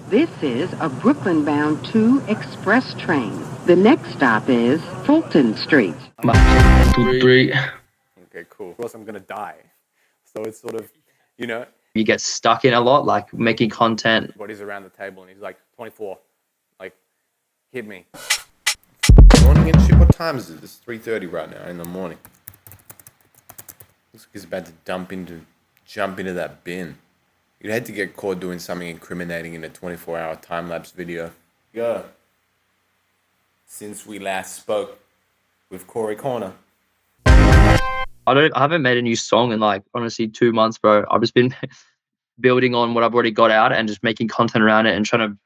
This is a Brooklyn-bound 2 express train. The next stop is Fulton Street. Three. Okay, cool. Of course, I'm gonna die. So it's sort of, you know, You get stuck in a lot, like making content. what he's around the table and he's like, 24, like, hit me. Morning and shit. What time is it? It's 3:30 right now in the morning. Looks like he's about to jump into that bin. You'd hate to get caught doing something incriminating in a 24-hour time-lapse video. Yo. Since we last spoke with Corey Corner. I haven't made a new song in like honestly 2 months, bro. I've just been building on what I've already got out and just making content around it and trying to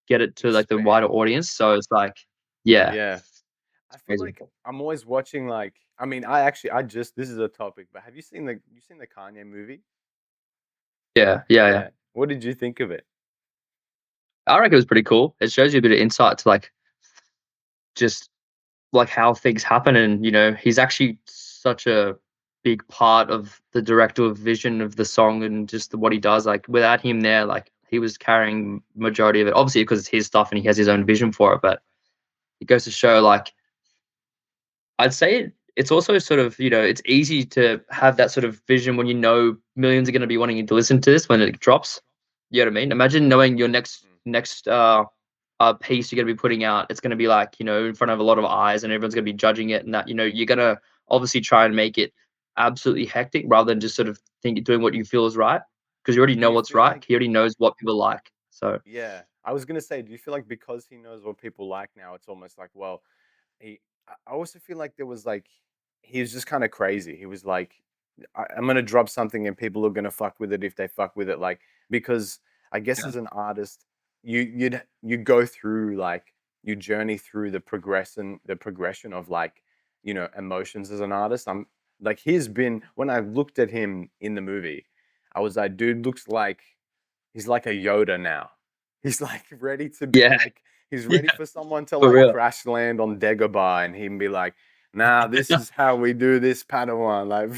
get it to like the wider audience. So it's like, yeah. I feel Crazy. like I'm always watching like I mean this is a topic, but have you seen the Kanye movie? Yeah. What did you think of it? I reckon it was pretty cool. It shows you a bit of insight to like just like how things happen, and he's actually such a big part of the director vision of the song and just what he does. Like without him there, like he was carrying majority of it, obviously because it's his stuff and he has his own vision for it. But it goes to show, like, I'd say it's also sort of, it's easy to have that sort of vision when millions are going to be wanting to listen to this when it drops. You know what I mean? Imagine knowing your next piece you're going to be putting out. It's going to be like, in front of a lot of eyes and everyone's going to be judging it, and that, you're going to obviously try and make it absolutely hectic rather than just sort of doing what you feel is right, because you already know what's right. Like, he already knows what people like. So yeah, I was gonna say, do you feel like because he knows what people like now, it's almost like, well, I also feel like there was like he was just kind of crazy. He was like, I'm gonna drop something and people are gonna fuck with it if they fuck with it, like because I guess as an artist, you go through like you journey through the progression of like emotions as an artist. I'm like when I looked at him in the movie, I was like, dude looks like he's like a Yoda now. He's like ready to be yeah, like he's yeah, ready for someone to for like real. crash land on Dagobah and him be like, "Nah, this is how we do this, Padawan." Like,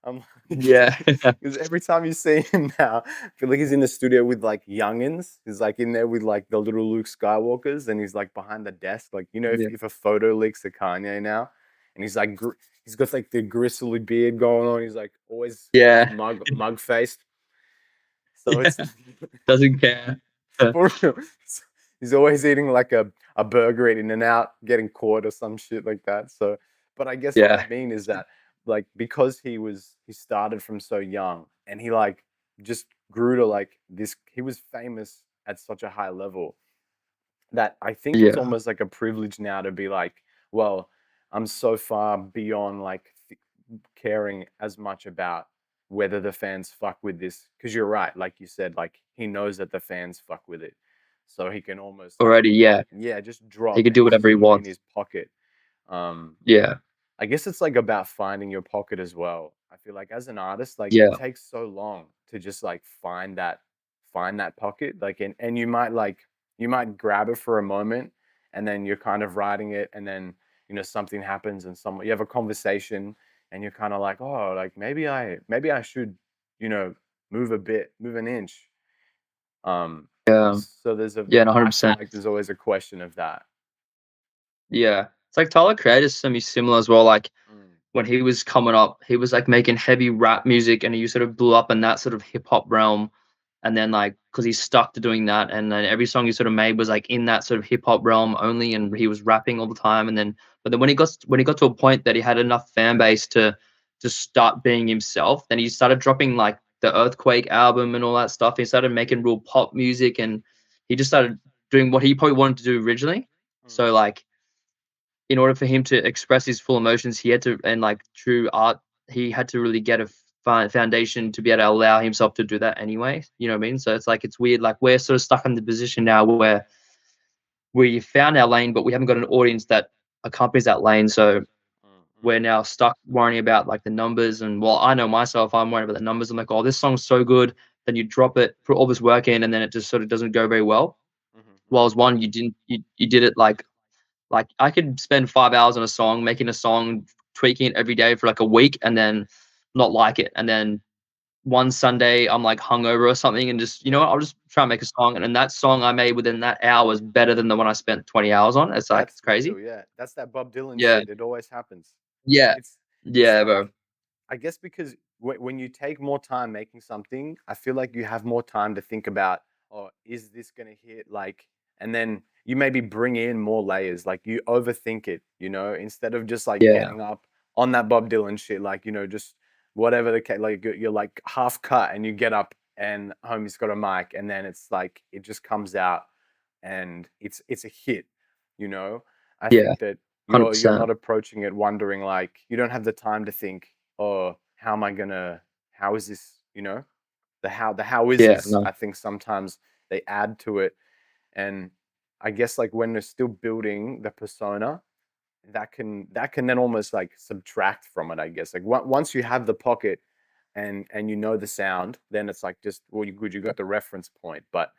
I'm like, Yeah. because every time you see him now, I feel like he's in the studio with like youngins. He's like in there with like the little Luke Skywalkers, and he's like behind the desk, like if, Yeah. if a photo leaks to Kanye now, and he's like he's got like the gristly beard going on. He's like always Yeah. mug faced. So Yeah. it's Doesn't care. for real. He's always eating like a burger at In-N-Out, getting caught or some shit like that. So, but I guess what I Yeah. mean is that like because he started from so young and he like just grew to like this. He was famous at such a high level that I think it's Yeah. almost like a privilege now to be like, well, I'm so far beyond like caring as much about whether the fans fuck with this, because you're right, like you said, like he knows that the fans fuck with it, so he can almost like Already, yeah. just He drop can and do just whatever he put it in wants. his pocket. um Yeah. I guess it's like about finding your pocket as well. I feel like as an artist, like it Yeah. takes so long to just like find that pocket. Like and you might grab it for a moment and then you're kind of riding it and then something happens and you have a conversation and you're kind of like, oh, like maybe I should, you know, move an inch. Um Yeah. so Yeah, no, I feel 100%. like there's always a question of that. Yeah. It's like Tyler Creator's similar as well. Like Mm, when he was coming up, he was like making heavy rap music and he sort of blew up in that sort of hip hop realm. And then like, cause he's stuck to doing that. And then every song he sort of made was like in that sort of hip hop realm only. And he was rapping all the time. But then when he got to a point that he had enough fan base to start being himself, then he started dropping like the Earthquake album and all that stuff. He started making real pop music and he just started doing what he probably wanted to do originally. mm, So like, in order for him to express his full emotions, he had to, and like true art, he had to really get a foundation to be able to allow himself to do that anyway. You know what I mean? So it's like, it's weird. Like we're sort of stuck in the position now where we found our lane, but we haven't got an audience that accompanies that lane. So mm, we're now stuck worrying about like the numbers. And well, I know myself, I'm worried about the numbers. I'm like, oh, this song's so good. Then you drop it, put all this work in, and then it just sort of doesn't go very well. mm, Well, as one, you did it like I could spend 5 hours on a song, making a song, tweaking it every day for like a week, and then not like it, and then one Sunday I'm like hungover or something and just, you know what, I'll just try and make a song, and then that song I made within that hour is better than the one I spent 20 hours on. It's like, That's it's the crazy. deal, yeah. That's that Bob Dylan Yeah. shit. It always happens. Yeah. It's it's Yeah, like bro. I guess because when you take more time making something, I feel like you have more time to think about, oh, is this gonna hit? Like, and then you maybe bring in more layers. Like you overthink it, instead of just like Yeah. getting up on that Bob Dylan shit, like just whatever the case. Like you're like half cut, and you get up, and homie's got a mic, and then it's like it just comes out, and it's a hit. You know, I Yeah. think that you're 100%. not approaching it wondering like you don't have the time to think, oh, how is this, the how is Yeah, this, no. I think sometimes they add to it. And I guess like when they're still building the persona, that can then almost like subtract from it, I guess. Like once you have the pocket and you know the sound, then it's like just, well, you good, you got the reference point. But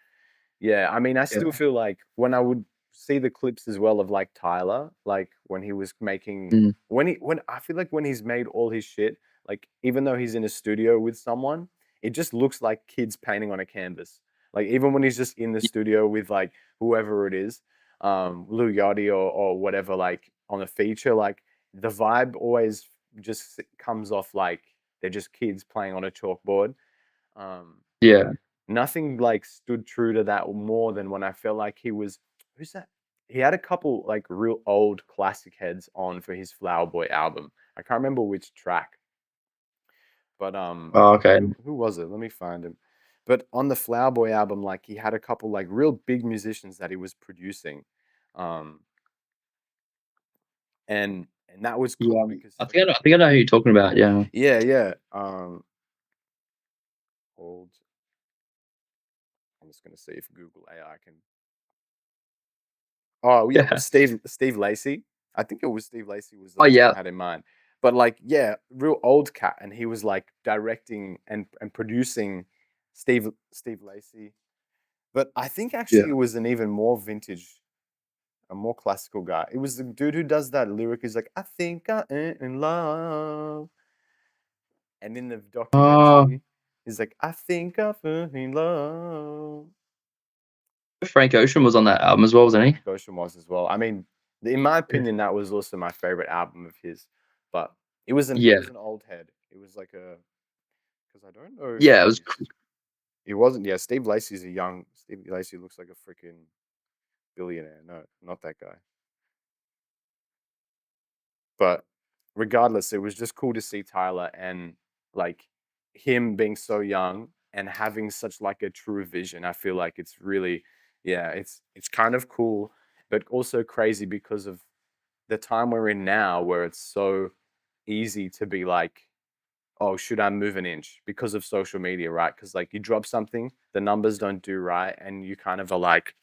yeah, I mean, I still Yeah. feel like when I would see the clips as well of like Tyler, like when he was making, Mm. when I feel like when he's made all his shit, like even though he's in a studio with someone, it just looks like kids painting on a canvas. Like even when he's just in the Y studio with like whoever it is, Lil Yachty or whatever, like on a feature, like the vibe always just comes off like they're just kids playing on a chalkboard. Um, Yeah. Nothing like stood true to that more than when I felt like he was, who's that? He had a couple like real old classic heads on for his Flower Boy album. I can't remember which track, but Oh, okay. who was it? Let me find him. But on the Flower Boy album, like he had a couple like real big musicians that he was producing, um, and that was cool Yeah. because I think I know who you're talking about, yeah. yeah, yeah. Old. I'm just gonna see if Google AI can. Oh, yeah, it was Yeah. Steve Lacy. I think it was Steve Lacy was the Oh, one yeah. I had in mind. But like, yeah, real old cat, and he was like directing and producing Steve Lacy. But I think actually Yeah. it was an even more vintage, a more classical guy. It was the dude who does that lyric. He's like, "I think I am in love," and in the Oh, documentary, he's like, "I think I fell in love." Frank Ocean was on that album as well, wasn't he? Goshen was as well. I mean, in my Yeah. opinion, that was also my favorite album of his. But it was an old head. It was like a, because I don't know if Yeah, it was he's he wasn't. Yeah, Steve Lacy's a young Steve Lacy looks like a freaking billionaire. No, not that guy. But regardless, it was just cool to see Tyler and like him being so young and having such like a true vision. I feel like it's really, yeah, it's kind of cool, but also crazy because of the time we're in now where it's so easy to be like, oh, should I move an inch because of social media, right? Because like you drop something, the numbers don't do right, and you kind of are like,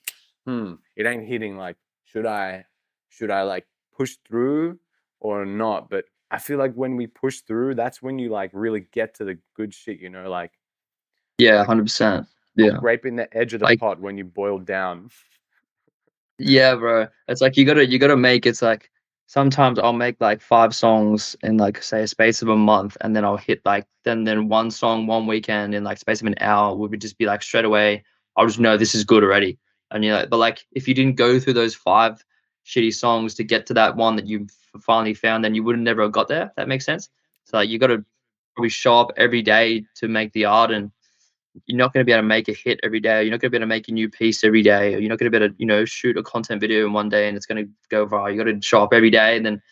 it ain't hitting. Like, should I, should I like push through or not? But I feel like when we push through, that's when you like really get to the good shit, like Yeah, like 100%. Yeah. scraping the edge of the Like, pot when you boil down. yeah, bro. It's like you gotta make it's like sometimes I'll make like 5 songs in like say a space of a month, and then I'll hit like then one song one weekend in like space of an hour would just be like straight away, I'll just know this is good already. And you're like, but like if you didn't go through those 5 shitty songs to get to that one that you finally found, then you would have never have got there. If that makes sense. So like, you gotta probably show up every day to make the art, and you're not going to be able to make a hit every day. You're not going to be able to make a new piece every day. Or you're not going to be able to, shoot a content video in one day and it's going to go viral. You got to show up every day, and then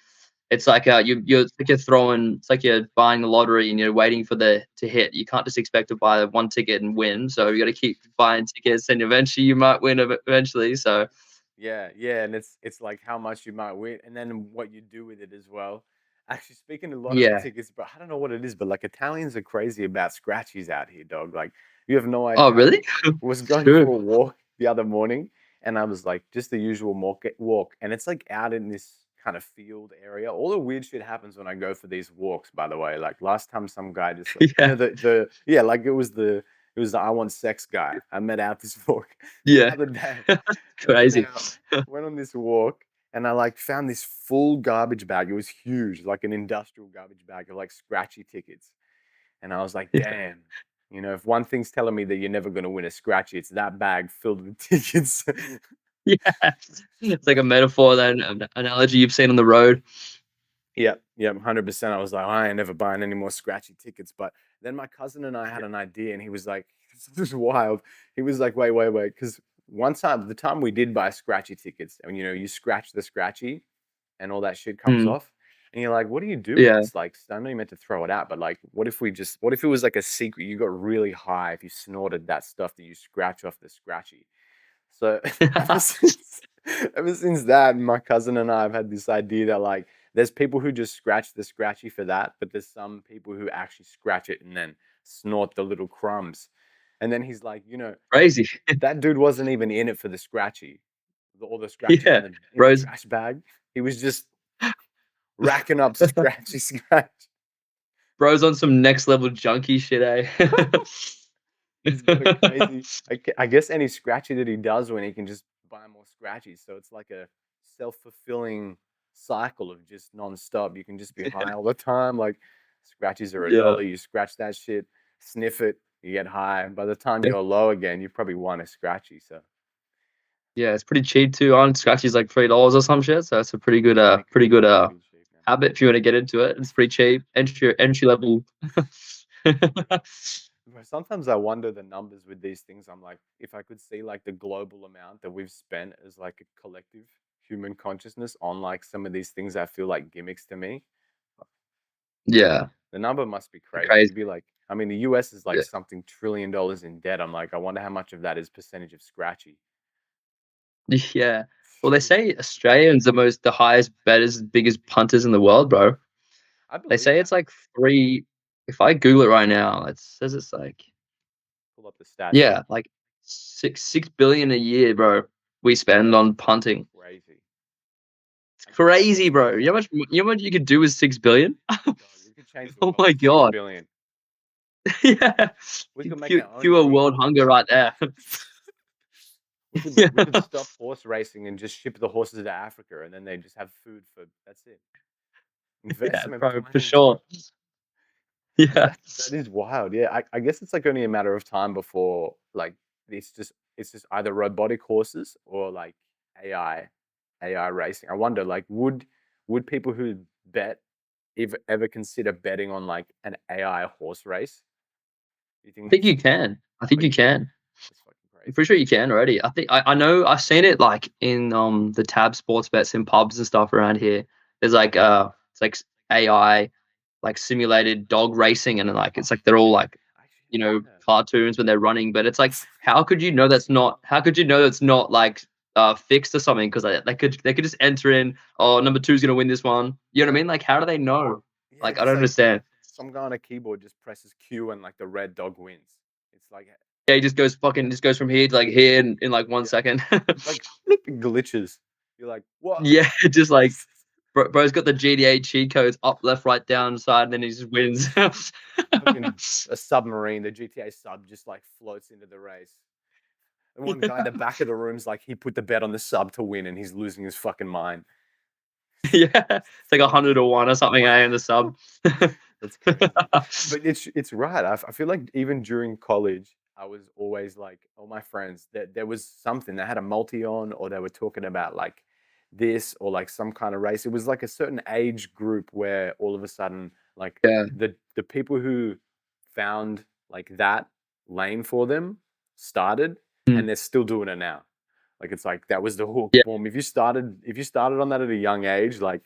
it's like it's like you're throwing. It's like you're buying the lottery and you're waiting for the to hit. You can't just expect to buy one ticket and win. So you got to keep buying tickets, and eventually you might win eventually. So Yeah, yeah, and it's like how much you might win, and then what you do with it as well. Actually, speaking of lottery yeah. tickets, but I don't know what it is, but like Italians are crazy about scratchies out here, dog. Like you have no Oh, idea. really? Was going True. for a walk the other morning, and I was like, just the usual walk, and it's like out in this kind of field area. All the weird shit happens when I go for these walks. By the way, like last time, some guy just like, Yeah. the yeah, like it was the I want sex guy. I met out this walk the Yeah. other day. I went Crazy. out, went on this walk, and I like found this full garbage bag. It was huge, like an industrial garbage bag of like scratchy tickets. And I was like, Yeah. damn, if one thing's telling me that you're never going to win a scratchy, it's that bag filled with tickets. Yeah. It's like a metaphor, then an analogy you've seen on the road. Yep, 100%. I was like, I ain't never buying any more scratchy tickets. But then my cousin and I had an idea, and he was like, this is wild. He was like, wait, because one time, the time we did buy scratchy tickets, and you scratch the scratchy, and all that shit comes Mm, off, and you're like, what do you do with yeah. this? Like, I know you meant to throw it out, but like, what if it was like a secret? You got really high if you snorted that stuff that you scratch off the scratchy. So ever since, ever since that, my cousin and I have had this idea that like there's people who just scratch the scratchy for that, but there's some people who actually scratch it and then snort the little crumbs. And then he's like, Crazy. that dude wasn't even in it for the scratchy, all the scratches Yeah. in the Bros. trash bag. He was just racking up scratchy scratch. Bro's on some next level junkie shit, eh? He's got a crazy. I guess any scratchy that he does win, he can just buy more scratchies. So it's like a self-fulfilling cycle of just non-stop. You can just be high all the time. Like scratchies are Yeah. $1. You scratch that shit, sniff it, you get high. And by the time Yeah. you're low again, you probably won a scratchy. So Yeah, it's pretty cheap too. On Scratchy's like $3 or some shit. So it's a pretty good yeah, pretty cheap, man. habit if you want to get into it. It's pretty cheap. Entry level. But sometimes I wonder the numbers with these things. I'm like, if I could see like the global amount that we've spent as like a collective human consciousness on like some of these things that feel like gimmicks to me, Yeah. the number must be crazy. Crazy. You'd be like, I mean, the US is like Yeah. something $1 trillion in debt. I'm like, I wonder how much of that is percentage of scratchy. Yeah. Well, they say Australians the highest betters, biggest punters in the world, bro. I They believe say that. it's like three. If I Google it right now, it says it's like, Pull up the stats. yeah, like six billion a year, bro. We spend on punting. Crazy. It's crazy, bro. You know how much you could do with 6 billion? God, we could change the Oh world my with 6 god. billion. Yeah. We could make our own Cure league. world hunger right there. We Yeah. could stop horse racing and just ship the horses to Africa, and then they just have food for. That's it. Yeah, Investment bro, for plans. sure. Yeah. That is wild. Yeah, I guess it's like only a matter of time before like it's just either robotic horses or like AI racing. I wonder like would people who bet ever consider betting on like an AI horse race? Do you I think think you can. I think oh, you you can? can. That's fucking I'm crazy. pretty sure you can already. I know I've seen it like in the tab sports bets in pubs and stuff around here. There's like it's like AI like simulated dog racing and like it's like they're all like I actually have seen that. cartoons when they're running, but it's like how could you know that's not like fixed or something? Because they could just enter in, oh, number two's gonna win this one. You know what I mean? Like how do they know? Yeah, Like I because don't like understand. some guy on a keyboard just presses Q and like the red dog wins. It's like Yeah, he just goes from here to like here in like 1 second. like flipping glitches. You're like, what? Yeah, just like bro's got the GTA cheat codes up, left, right, down, side, and then he just wins. Fucking a submarine, the GTA sub just like floats into the race. And one guy in the back of the room's like, he put the bet on the sub to win and he's losing his fucking mind. Yeah, it's like 100 to 1 or something. In the sub. That's crazy. But it's right. I feel like even during college, I was always like, all my friends, that there was something. They had a multi on, or they were talking about like this or like some kind of race. It was like a certain age group where all of a sudden, like Yeah, the people who found like that lane for them started, mm, and they're still doing it now. Like it's like that was the hook. yeah, Boom. If you started on that at a young age, like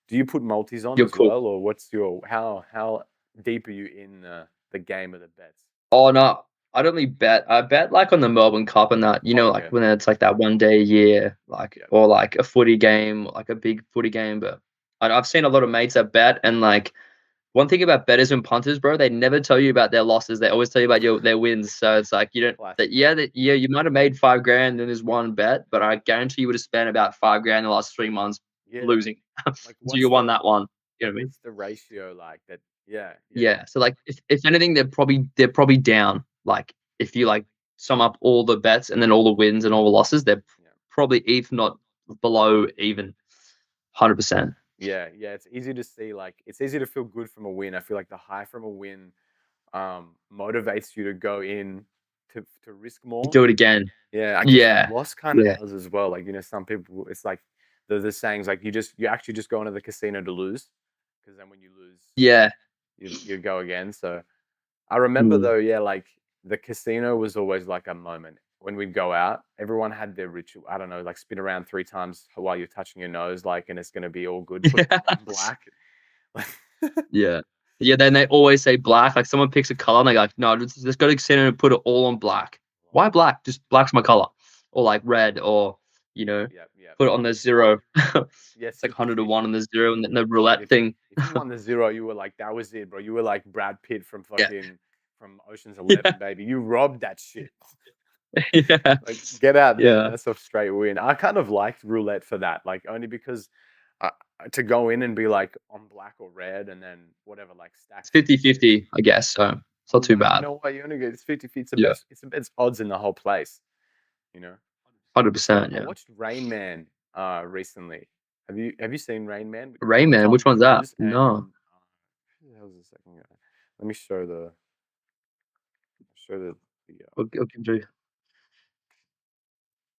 do you put multis on you're as cool. well, or what's your how deep are you in the game of the bets? Oh no, I don't really bet. I bet like on the Melbourne Cup and that. Oh Like yeah, when it's like that 1 day a year, like yeah, or like a footy game, like a big footy game. But I've seen a lot of mates that bet and like. One thing about bettors and punters, bro, they never tell you about their losses. They always tell you about their wins. So it's like you don't classic. that yeah, you might have made 5 grand in this one bet, but I guarantee you would have spent about 5 grand in the last 3 months Yeah, losing. like So you won that one. You know what I mean? what's the ratio like that? Yeah, yeah, Yeah. So like if anything, they're probably down. Like if you like sum up all the bets and then all the wins and all the losses, they're yeah, probably if not below even 100%. yeah, yeah. It's easy to see. Like it's easy to feel good from a win. I feel like the high from a win motivates you to go in to risk You more. do it again. Yeah, I guess Yeah. loss kind of Yeah. does as well. Like, some people, it's like the sayings like you actually just go into the casino to lose, because then when you lose, Yeah. you go again. So I remember Mm. though, yeah, like the casino was always like a moment when we'd go out. Everyone had their ritual. I don't know, like spin around 3 times while you're touching your nose, like, and it's gonna be all good. Put Yeah. on black. Yeah. Yeah, then they always say black. Like someone picks a color and they're like, no, let's go to the casino and put it all on black. Why black? Just black's my color. Or like red, or Yeah. put it on the zero. Yes, It's like 100 to 1 on the zero and then the roulette if thing. if you won the zero, you were like, that was it, bro. You were like Brad Pitt from Yeah. from Ocean's Yeah. 11, baby. You robbed that shit. Yeah. Like, get out there. Yeah. That's a straight win. I kind of liked roulette for that, like only because to go in and be like on black or red, and then whatever, like It's stacks. 50-50, I guess. So it's not too You bad. know what? You only get it's 50-50. It's the Yeah. best. It's the best odds in the whole place. You know. 100%. I Yeah. watched Rain Man recently. Have you seen Rain Man with Rayman, which Tom one's that? Cruise and No. who the hell's the second guy? Let me show the the I'll give you.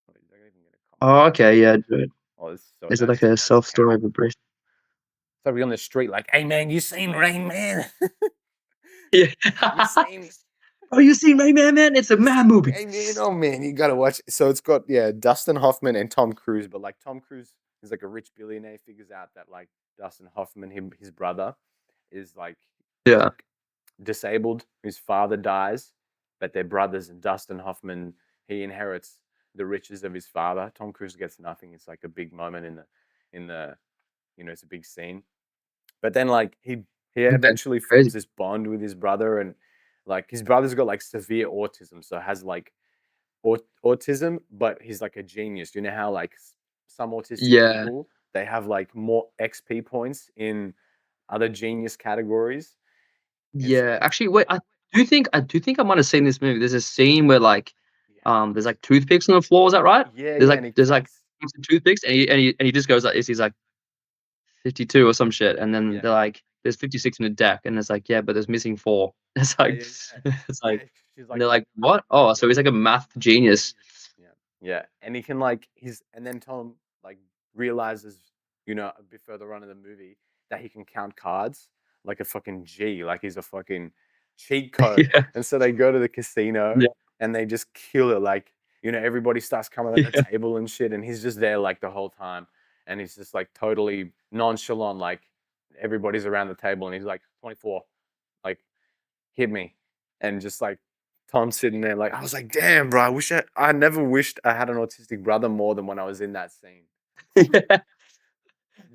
oh, is that even gonna come? Oh, okay. Yeah. Dude. Oh, this is so Is it bad. like a self story of a bridge? So we on the street like, hey man, you seen Rain Man? Yeah. You seen Oh, you seen Rayman, man? It's a mad movie. Rain Man? Oh man, you gotta watch it. So it's got Dustin Hoffman and Tom Cruise, but like Tom Cruise is like a rich billionaire, figures out that like Dustin Hoffman, his brother, is like Yeah. disabled. His father dies, but they're brothers, and Dustin Hoffman, he inherits the riches of his father. Tom Cruise gets nothing. It's like a big moment in the it's a big scene. But then like he eventually Crazy. forms this bond with his brother, and like his brother's got like severe autism, so has like autism, but he's like a genius. You know how like some autistic Yeah. people, they have like more XP points in other genius categories. Yeah. Actually, wait. I do think I might have seen this movie. There's a scene where like, there's like toothpicks on the floor. Is that right? Yeah, There's and he there's like kicks. heaps of toothpicks, and he just goes like this. He's like 52 or some shit, and then Yeah. they're like, there's 56 in the deck, and it's like, yeah, but there's missing 4. It's Yeah, like, yeah. it's like, She's and they're like, what? Oh, so he's like a math genius. Yeah, and he can like and then Tom like realizes, a bit further on in the movie that he can count cards like a fucking G, like he's a fucking cheat code. Yeah. And so they go to the casino Yeah. and they just kill it. Like, everybody starts coming at the Yeah. table and shit, and he's just there like the whole time, and he's just like totally nonchalant, like everybody's around the table, and he's like 24, like hit me, and just like Tom's sitting there like, I was like, damn, bro, I never wished I had an autistic brother more than when I was in that scene. Yeah.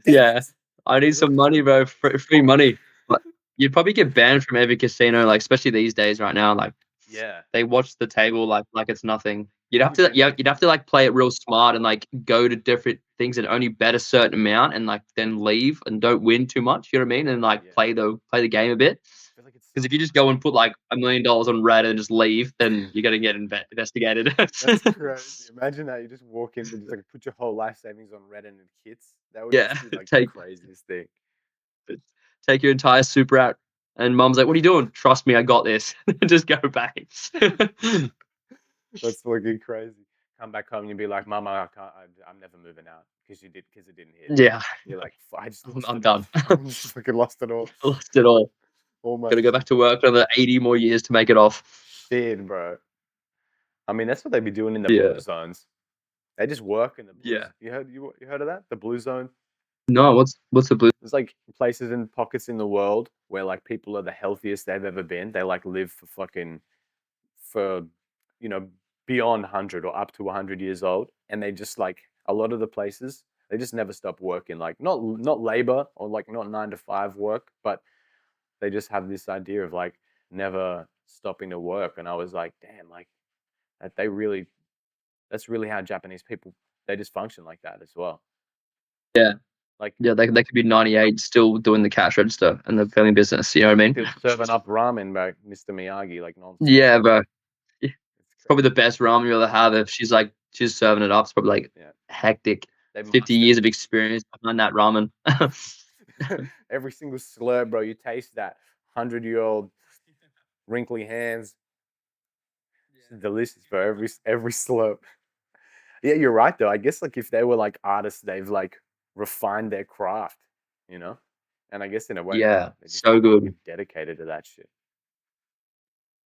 Yeah. it. I need some money, bro. Free money. But you'd probably get banned from every casino, like especially these days right now. Like Yeah. they watch the table like it's nothing. You'd have Would to you- you'd have to like play it real smart and like go to different things and only bet a certain amount and like then leave and don't win too much. You know what I mean? And like Yeah. play the game a bit. I feel like it's Because if you just go and put like $1 million on red and just leave, then you're gonna get investigated. That's crazy. Imagine that you just walk in and just like put your whole life savings on red and it hits. That would Yeah, just be like take- the craziest thing. Take your entire super out, and mom's like, "What are you doing? Trust me, I got this." Just go back. That's fucking crazy. Come back home and you'd be like, Mama, I'm never moving out because it didn't hit. Yeah, You're like, I just lost I'm it done. all. I just fucking lost it all. Lost it all. Almost. Gotta go back to work another 80 more years to make it off. Shit, bro. I mean, that's what they be doing in the Yeah. blue zones. They just work in the blue. Yeah. You heard of that? The blue zone? No, what's the blue? There's like places and pockets in the world where like people are the healthiest they've ever been. They like live for beyond 100 or up to 100 years old, and they just like a lot of the places they just never stop working. Like not labor or like not 9 to 5 work, but they just have this idea of like never stopping to work. And I was like, damn, like that's really how Japanese people, they just function like that as well. Yeah. Like Yeah, they could be 98 still doing the cash register and the family business. You know what I mean? still serving up ramen by Mr. Miyagi, like non. Yeah, bro. It's Probably the best ramen you'll ever have. If she's serving it up, it's probably like Yeah. hectic. They 50 master years of experience behind that ramen. every single slur, bro. You taste that 100-year-old wrinkly hands. It's delicious for every slurp. Yeah, you're right though. I guess like if they were like artists, they've like refined their craft, you know? And I guess in a way Yeah, they're just so good. dedicated to that shit.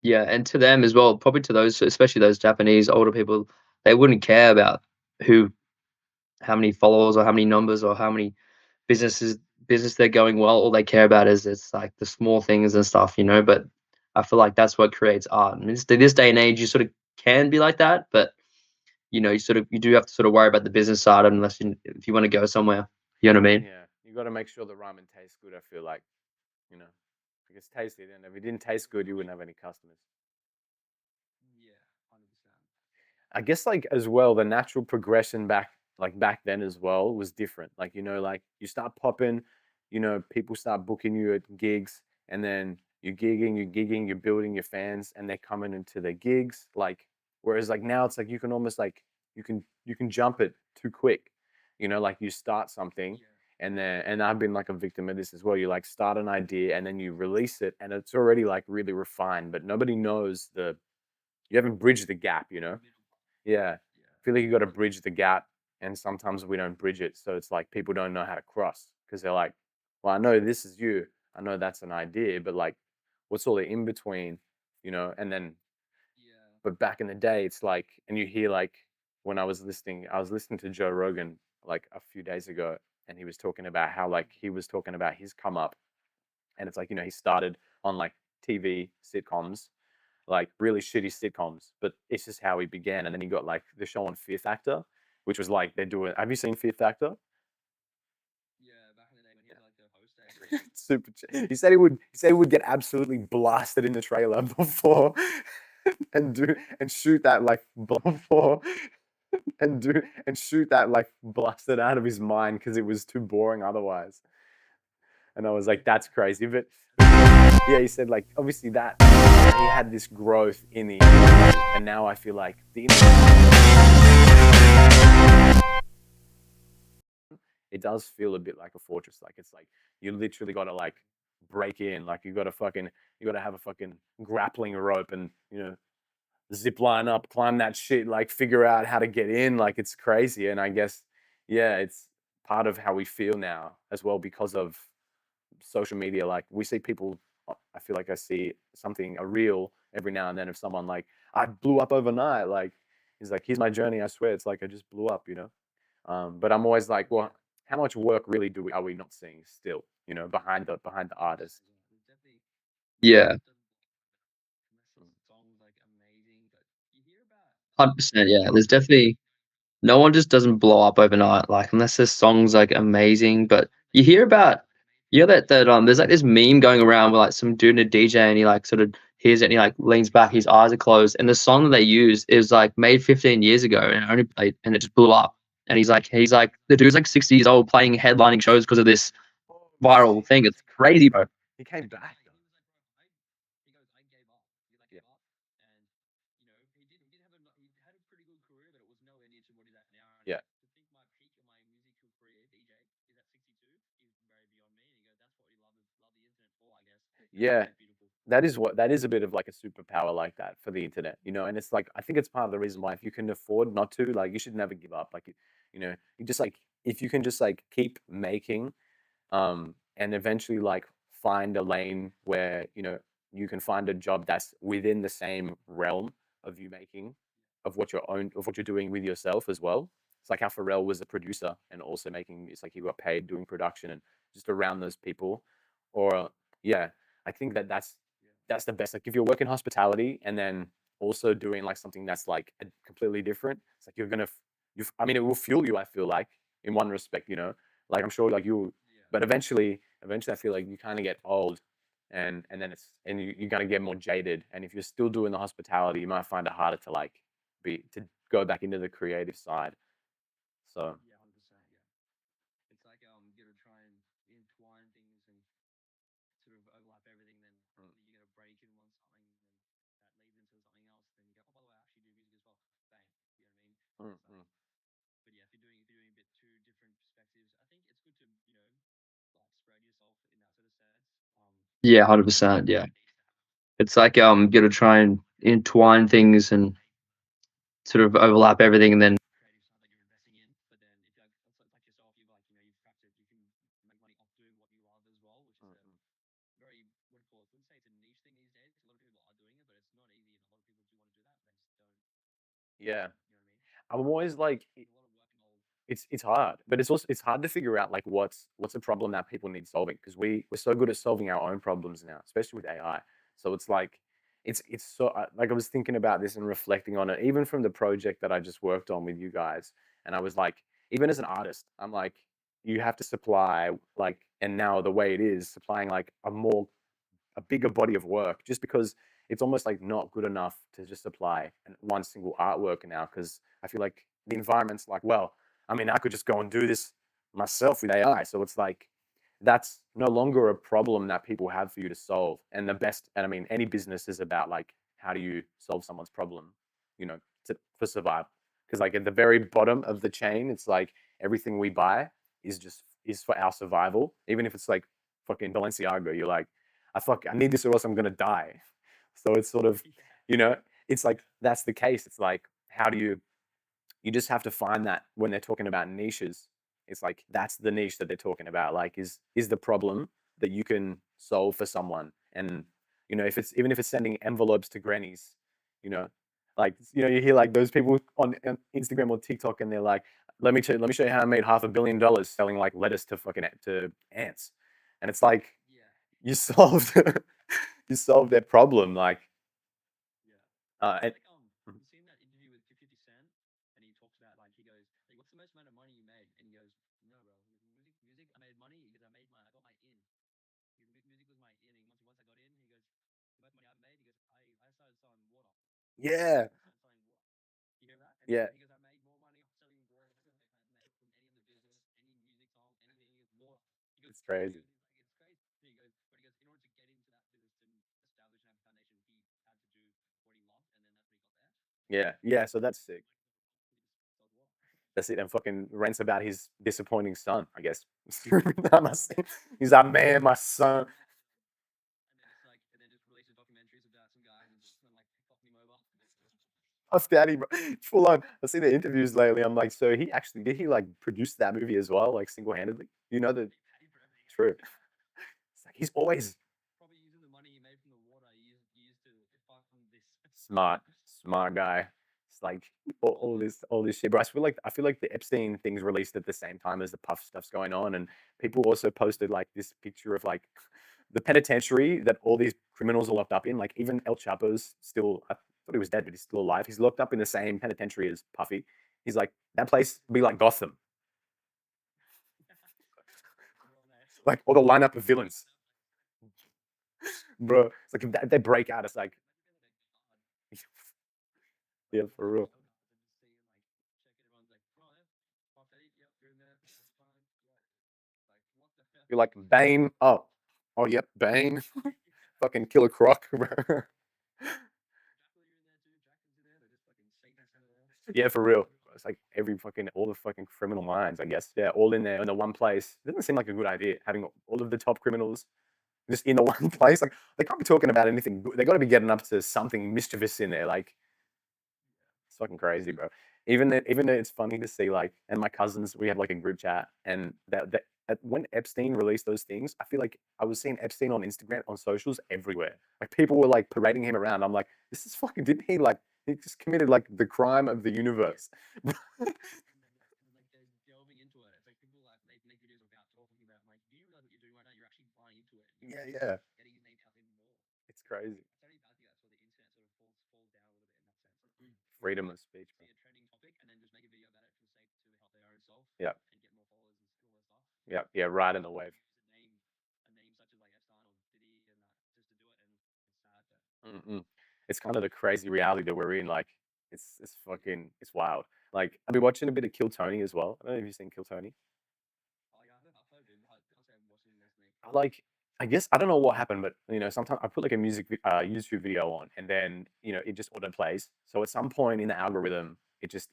Yeah, and to them as well, probably to those, especially those Japanese older people, they wouldn't care about who, how many followers or how many numbers or how many businesses business they're going well. All they care about is it's like the small things and stuff, you know. But I feel like that's what creates art. And this day and age, you sort of can be like that, but you know, you do have to sort of worry about the business side unless if you want to go somewhere. You know what I mean? Yeah, you got to make sure the ramen tastes good. I feel like, you know, if it's tasty, then if it didn't taste good, you wouldn't have any customers. Yeah, 100%. I guess like as well, the natural progression back then as well was different. Like, like you start popping, people start booking you at gigs, and then you're building your fans, and they're coming into their gigs. Like, whereas like now it's like you can almost like you can jump it too quick. Like you start something, and I've been like a victim of this as well. You like start an idea and then you release it, and it's already like really refined, but nobody knows you haven't bridged the gap. Yeah. I feel like you got to bridge the gap, and sometimes we don't bridge it. So it's like people don't know how to cross because they're like, well, I know this is you. I know that's an idea, but like, what's all the in between? And then, but back in the day, it's like, and you hear like when I was listening to Joe Rogan like a few days ago, and he was talking about how like he was talking about his come up, and it's like, he started on like TV sitcoms, like really shitty sitcoms, but it's just how he began. And then he got like the show on Fear Factor, which was like they're doing. Have you seen Fear Factor? Yeah, back in the day when he was like the host and everything. Super. He said he would get absolutely blasted in the trailer before and shoot that like before and shoot that like blasted out of his mind because it was too boring otherwise. And I was like, that's crazy. But yeah, he said like obviously that he had this growth in the internet, and now I feel like the it does feel a bit like a fortress. Like it's like you literally got to like break in. Like you got to have a fucking grappling rope and zip line up, climb that shit, like figure out how to get in. Like it's crazy. And I guess yeah, it's part of how we feel now as well because of social media. Like we see people. I feel like I see a reel every now and then of someone like I blew up overnight. Like he's like, here's my journey. I swear, it's like I just blew up. But I'm always like, well, how much work really are we not seeing still? Behind the artist. Yeah, 100%. Yeah, there's definitely no one just doesn't blow up overnight, like, unless their song's, like, amazing. But you hear that there's, like, this meme going around where, like, some dude and a DJ, and he, like, sort of hears it, and he, like, leans back, his eyes are closed, and the song that they use is, like, made 15 years ago, and it just blew up. And he's like the dude's, like, 60 years old playing headlining shows because of this Oh viral shit! thing. It's crazy, bro. He came back though. Yeah. Yeah. Yeah. That is a bit of like a superpower like that for the internet. And it's like I think it's part of the reason why if you can afford not to, like you should never give up. Like you just like if you can just like keep making, and eventually like find a lane where you can find a job that's within the same realm of you making of what you're doing with yourself as well. It's like how Pharrell was a producer and also making. It's like he got paid doing production and just around those people, or yeah, I think that's the best. Like if you're working hospitality and then also doing like something that's like completely different, it's like you're gonna, I mean, it will fuel you. I feel like in one respect. Like I'm sure like you, but eventually I feel like you kind of get old, and then you're gonna get more jaded. And if you're still doing the hospitality, you might find it harder to like to go back into the creative side. So mm, mm. Yeah, 100%, yeah. It's like you got to try and entwine things and sort of overlap everything, and then Yeah. I'm always like, it's hard, but it's hard to figure out like what's a problem that people need solving because we're so good at solving our own problems now, especially with AI. So it's like it's so like I was thinking about this and reflecting on it, even from the project that I just worked on with you guys, and I was like, even as an artist, I'm like, you have to supply like, and now the way it is supplying like a bigger body of work just because it's almost like not good enough to just apply one single artwork now because I feel like the environment's like, well, I mean, I could just go and do this myself with AI. So it's like that's no longer a problem that people have for you to solve. And I mean, any business is about like, how do you solve someone's problem, you know, for survival? Because like at the very bottom of the chain, it's like everything we buy is for our survival. Even if it's like fucking Balenciaga, you're like, I need this or else I'm gonna die. So it's sort of, you know, it's like that's the case. It's like, how do you just have to find that when they're talking about niches, it's like that's the niche that they're talking about. Like is the problem that you can solve for someone. And you know, if it's even if it's sending envelopes to grannies, you know, like you hear like those people on Instagram or TikTok and they're like, let me show you how I made $500 million selling like lettuce to fucking to ants. And it's like you solved you solved their problem. Like and mhm. Yeah. Yeah. It's crazy. Yeah. Yeah. So that's sick. That's it. And fucking rants about his disappointing son, I guess. He's like, man, my son. Puff Daddy, bro. Full on. I've seen the interviews lately. I'm like, so he actually did he like produce that movie as well, like single handedly? You know the true. It's like he's always smart, smart guy. It's like all this shit. But I feel like the Epstein thing's released at the same time as the Puff stuff's going on, and people also posted like this picture of like the penitentiary that all these criminals are locked up in. Like even El Chapo's still. I thought he was dead, but he's still alive. He's locked up in the same penitentiary as Puffy. He's like that place would be like Gotham, like all the lineup of villains, bro. It's like if they break out, it's like yeah, for real. You're like Bane. Oh, yep, Bane. Fucking Killer Croc, bro. Yeah, for real. It's like all the fucking criminal minds, I guess. Yeah, all in there in the one place. It doesn't seem like a good idea having all of the top criminals just in the one place. Like they can't be talking about anything good. They got to be getting up to something mischievous in there. Like it's fucking crazy, bro. Even though it's funny to see, like, and my cousins, we have like a group chat, and when Epstein released those things, I feel like I was seeing Epstein on Instagram, on socials everywhere. Like people were like parading him around. I'm like, this is fucking. Didn't he like? He just committed like the crime of the universe. Yeah, yeah. It's crazy. Freedom of speech, bro. Yeah, yeah, yeah. Right in the wave. Mm-mm. It's kind of the crazy reality that we're in. Like, it's wild. Like, I've been watching a bit of Kill Tony as well. I don't know if you've seen Kill Tony. I like, I guess I don't know what happened, but sometimes I put like a YouTube video on, and then it just auto plays. So at some point in the algorithm,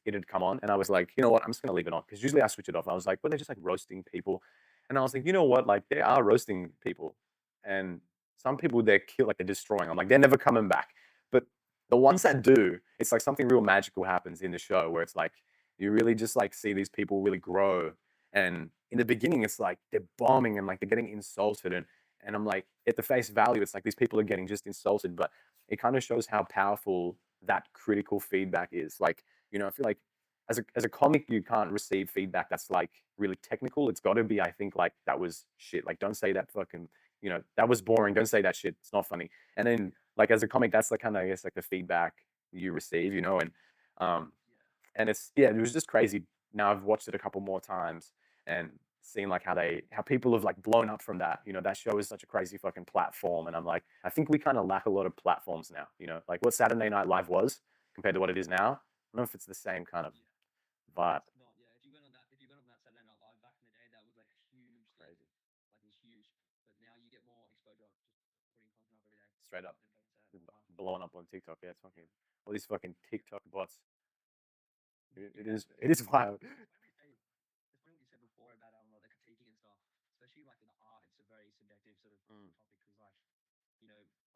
it'd come on, and I was like, you know what, I'm just gonna leave it on because usually I switch it off. I was like, well, they're just like roasting people, and I was like, you know what, like they are roasting people, and some people they're kill like they're destroying. I'm like they're never coming back. But the ones that do, it's like something real magical happens in the show where it's like you really just like see these people really grow. And in the beginning, it's like they're bombing and like they're getting insulted, and I'm like at the face value, it's like these people are getting just insulted, but it kind of shows how powerful that critical feedback is. Like I feel like as a comic, you can't receive feedback that's like really technical. It's got to be, I think, like that was shit. Like don't say that fucking that was boring. Don't say that shit. It's not funny. And then like as a comic, that's like kind of I guess like the feedback you receive, um and it's yeah, it was just crazy. Now I've watched it a couple more times and seen like how people have like blown up from that. That show is such a crazy fucking platform, and I'm like, I think we kind of lack a lot of platforms now. Like what Saturday Night Live was compared to what it is now. I don't know if it's the same kind of vibe. It's not, yeah. If you went on that Saturday Night Live back in the day, that was like a huge thing. Crazy. Like it was huge. But now you get more exposure just putting content up every day. Straight up. And like you said, Blowing up on TikTok. Yeah, it's fucking all these fucking TikTok bots. It is wild. It's funny what you said before about like the critiquing and stuff, especially like in art. It's a very subjective sort of Mm. topic because like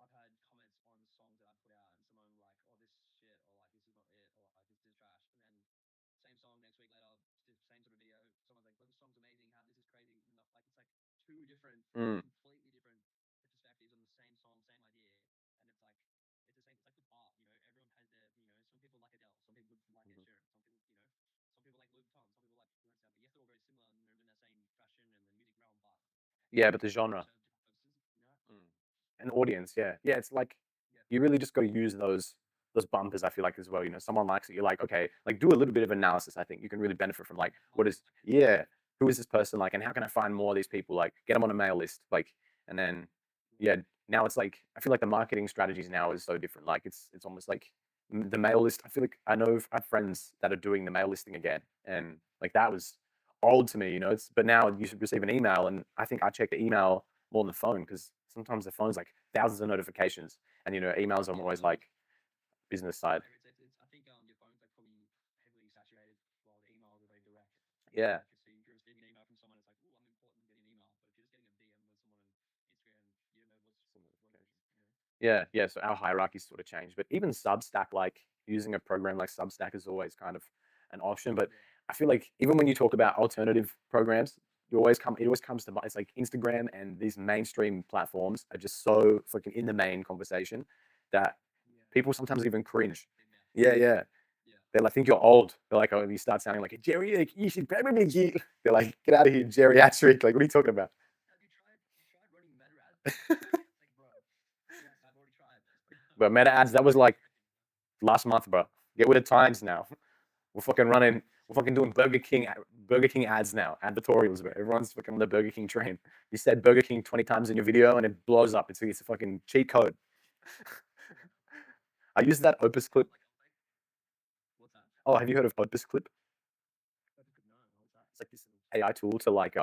I've had comments on songs that I put out and someone like, oh, this shit, or like this is not it, or like this is trash, and then same song next week later, just same sort of video, someone's like, well, this song's amazing, how this is crazy, and like it's like two different, Mm. completely different perspectives on the same song, same idea, and it's like it's the same. It's like with art, everyone has their, some people like Adele, some people like Ed Sheeran, some people like Louis Vuitton, some people like Balenciaga, but yes, they're all very similar and they're in that same fashion and the music realm, but Yeah, but the they genre. serve different purposes. An audience, yeah. Yeah, it's like you really just got to use those bumpers, I feel like, as well. Someone likes it, you're like, okay, like do a little bit of analysis. I think you can really benefit from like who is this person like, and how can I find more of these people? Like get them on a mail list, like, and then yeah, now it's like I feel like the marketing strategies now is so different. Like it's almost like the mail list. I feel like I have friends that are doing the mail listing again, and like that was old to me. But now you should receive an email, and I think I check the email more than the phone because sometimes the phone's like thousands of notifications, and emails I'm always like business side. It's I think your phone's like probably heavily saturated while the emails are very direct. Yeah. Like so if you're receiving an email from someone, it's like, oh, I'm important, I'm getting an email. But if you're just getting a DM with someone on Instagram, you don't know what it is. Yeah, yeah. So our hierarchies sort of changed, but even Substack, like using a program like Substack is always kind of an option. But I feel like even when you talk about alternative programs, it always comes to mind. It's like Instagram and these mainstream platforms are just so fucking in the main conversation that people sometimes even cringe. Yeah, yeah. They're like, think you're old. They're like, oh, you start sounding like a geriatric. You should probably get. They're like, get out of here, geriatric. Like, what are you talking about? Have you tried running meta ads? It's like, bro, yes, I've already tried. But meta ads, that was like last month, bro. Get with the times now. We're fucking doing Burger King ads now, advertorials, bro. Everyone's fucking on the Burger King train. You said Burger King 20 times in your video and it blows up. It's a fucking cheat code. I used that Opus Clip. What's that? Oh, have you heard of Opus Clip? No, what's that? It's like this AI tool to like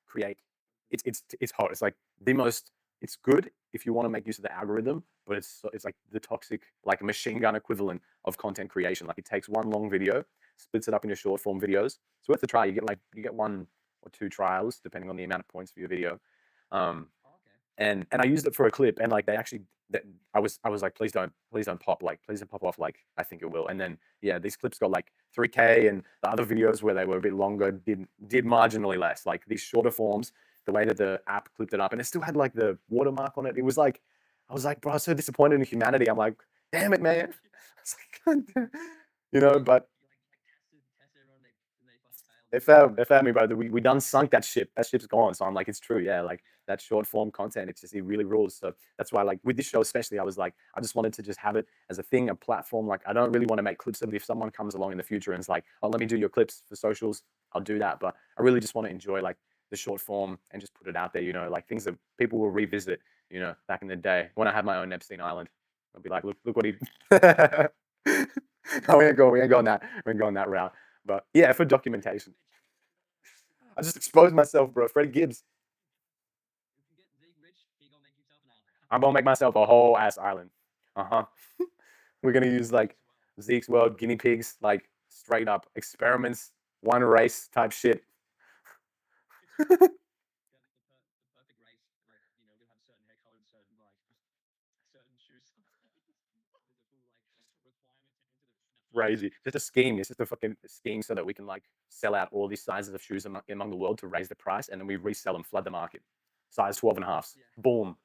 create. It's hot. It's like the most. It's good if you want to make use of the algorithm, but it's like the toxic like machine gun equivalent of content creation. Like it takes one long video, splits it up into short form videos. It's worth a try. You get one or two trials depending on the amount of points for your video. Okay. And I used it for a clip, and like they actually, I was like, please don't pop, like please don't pop off, like I think it will. And then yeah, these clips got like 3K, and the other videos where they were a bit longer did marginally less. Like these shorter forms, the way that the app clipped it up, and it still had like the watermark on it. It was like, I was like, bro, I'm so disappointed in humanity. I'm like, damn it, man. It's like, but Tested everyone, they fucking failed. they found me, bro. We done sunk that ship. That ship's gone. So I'm like, it's true, yeah. Like that short form content, it really rules. So that's why, like with this show especially, I was like, I just wanted to just have it as a thing, a platform. Like I don't really want to make clips of it. If someone comes along in the future and is like, oh, let me do your clips for socials, I'll do that. But I really just want to enjoy like the short form and just put it out there. Like things that people will revisit. Back in the day when I had my own Epstein Island, I'll be like, look what he. No, we ain't going that route. But yeah, for documentation. I just exposed myself, bro. Freddie Gibbs. If you get Zeke rich, he gonna make himself an island. I'm gonna make myself a whole ass island. We're gonna use like Zeke's World guinea pigs, like straight up experiments, one race type shit. The perfect race, like we'll have certain hair colors, certain crazy. Just a scheme. It's just a fucking scheme so that we can like sell out all these sizes of shoes among the world to raise the price, and then we resell them, flood the market. Size 12 and a halves. Boom.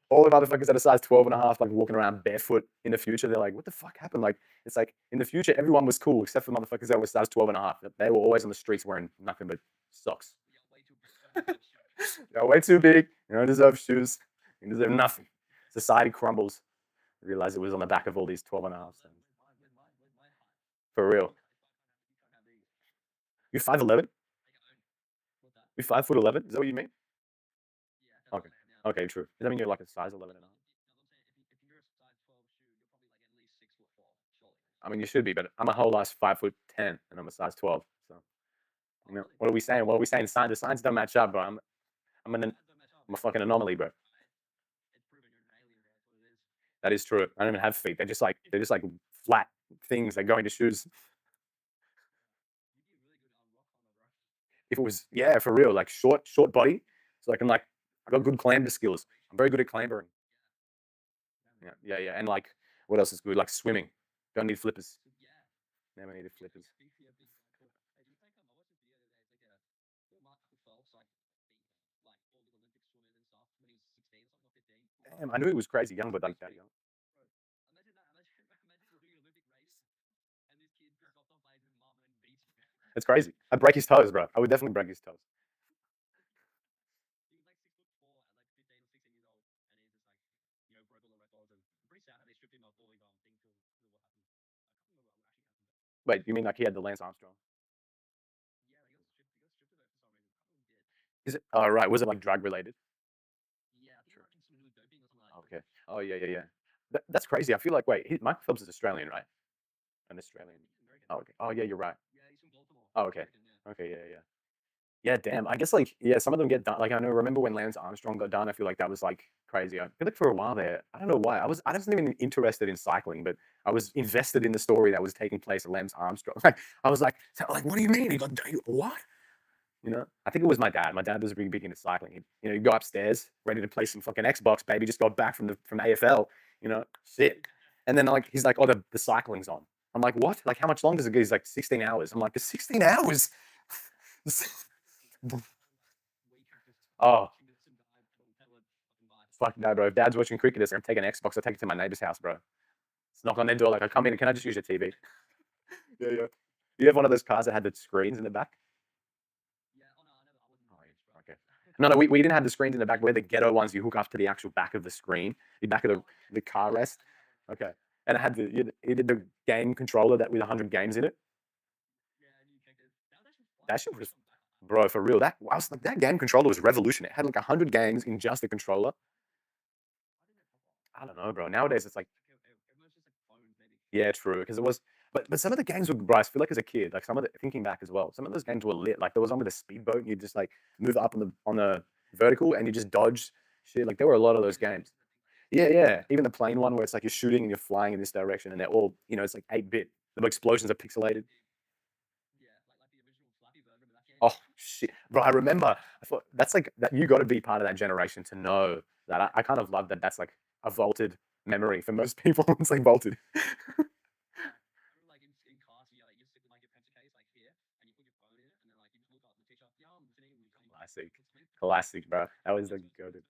All the motherfuckers that are size 12 and a half, like walking around barefoot in the future, they're like, what the fuck happened? Like, it's like in the future, everyone was cool except for motherfuckers that were size 12 and a half. They were always on the streets wearing nothing but socks. You're way too big. You don't deserve shoes. You deserve nothing. Society crumbles. I realized it was on the back of all these 12 and a half. For real. You're 5'11"? You're 5'11"? Is that what you mean? Okay. Okay, true. Does that mean you're like a size 11 and a half? I mean, you should be, but I'm a whole ass 5'10" and I'm a size 12. So, you know, what are we saying? What are we saying? The signs don't match up, bro. I'm a fucking anomaly, bro. That is true. I don't even have feet. They're just like flat things that go into shoes. If it was, yeah, for real, like short body, so I can like, I got good clamber skills. I'm very good at clambering. Yeah, and like, what else is good? Like swimming. Don't need flippers. Never needed flippers. Damn, I knew he was crazy young, but like that young. It's crazy. I'd break his toes, bro. I would definitely break his toes. Wait, you mean like he had the Lance Armstrong? Is it? Oh, right. Was it like drug related? Okay. Oh, yeah. That's crazy. I feel like, wait, Michael Phelps is Australian, right? An Australian. Oh, okay. Oh, yeah, you're right. Oh, okay. Okay, yeah. Yeah, damn. I guess like, yeah, some of them get done. Like I know, remember when Lance Armstrong got done? I feel like that was like crazy. I feel like for a while there, I don't know why. I wasn't even interested in cycling, but I was invested in the story that was taking place at Lance Armstrong. Like I was like, what do you mean? He got what? You know, I think it was my dad. My dad was really big into cycling. He'd go upstairs, ready to play some fucking Xbox, baby. Just got back from AFL. Shit. And then like he's like, oh, the cycling's on. I'm like, what? Like, how much longer does it go? He's like 16 hours. I'm like, it's 16 hours. Oh, fuck no, bro. If dad's watching cricket, I'm taking an Xbox. I take it to my neighbor's house, bro. Just knock on their door, like, I come in. Can I just use your TV? Yeah. You have one of those cars that had the screens in the back? Oh, yeah, okay. No, we didn't have the screens in the back. We're the ghetto ones you hook up to the actual back of the screen, the back of the car rest. Okay. And it had it did the game controller that with 100 games in it. That shit was, bro, for real. I was like, that game controller was revolutionary. It had like 100 games in just the controller. I don't know, bro. Nowadays it's like, yeah, true. Because it was, but some of the games were, bro, I feel like as a kid, like some of the, thinking back as well, some of those games were lit. Like there was one with a speedboat, and you just like move up on the vertical and you just dodge shit. Like there were a lot of those games. Yeah. Even the plane one where it's like you're shooting and you're flying in this direction, and they're all, it's like 8-bit. The explosions are pixelated. Oh shit, bro! I remember. I thought that's like that. You got to be part of that generation to know that. I kind of love that. That's like a vaulted memory for most people. It's like vaulted. Classic, classic, bro. That was the goated.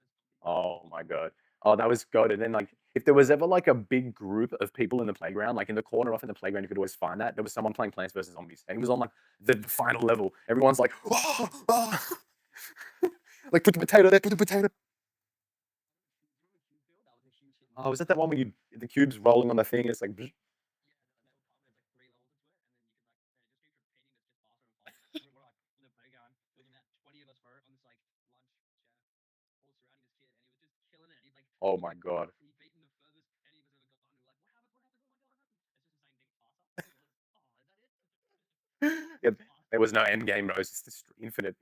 Oh my god. Oh, that was goated. Then like, if there was ever like a big group of people in the playground, like in the corner off in the playground, you could always find that there was someone playing Plants vs Zombies, and it was on like the final level. Everyone's like, oh. Like put the potato there, put the potato. Oh, is that that one where the cube's rolling on the thing? And it's like, oh my god. Yeah, there was no end game, bro. It's just infinite.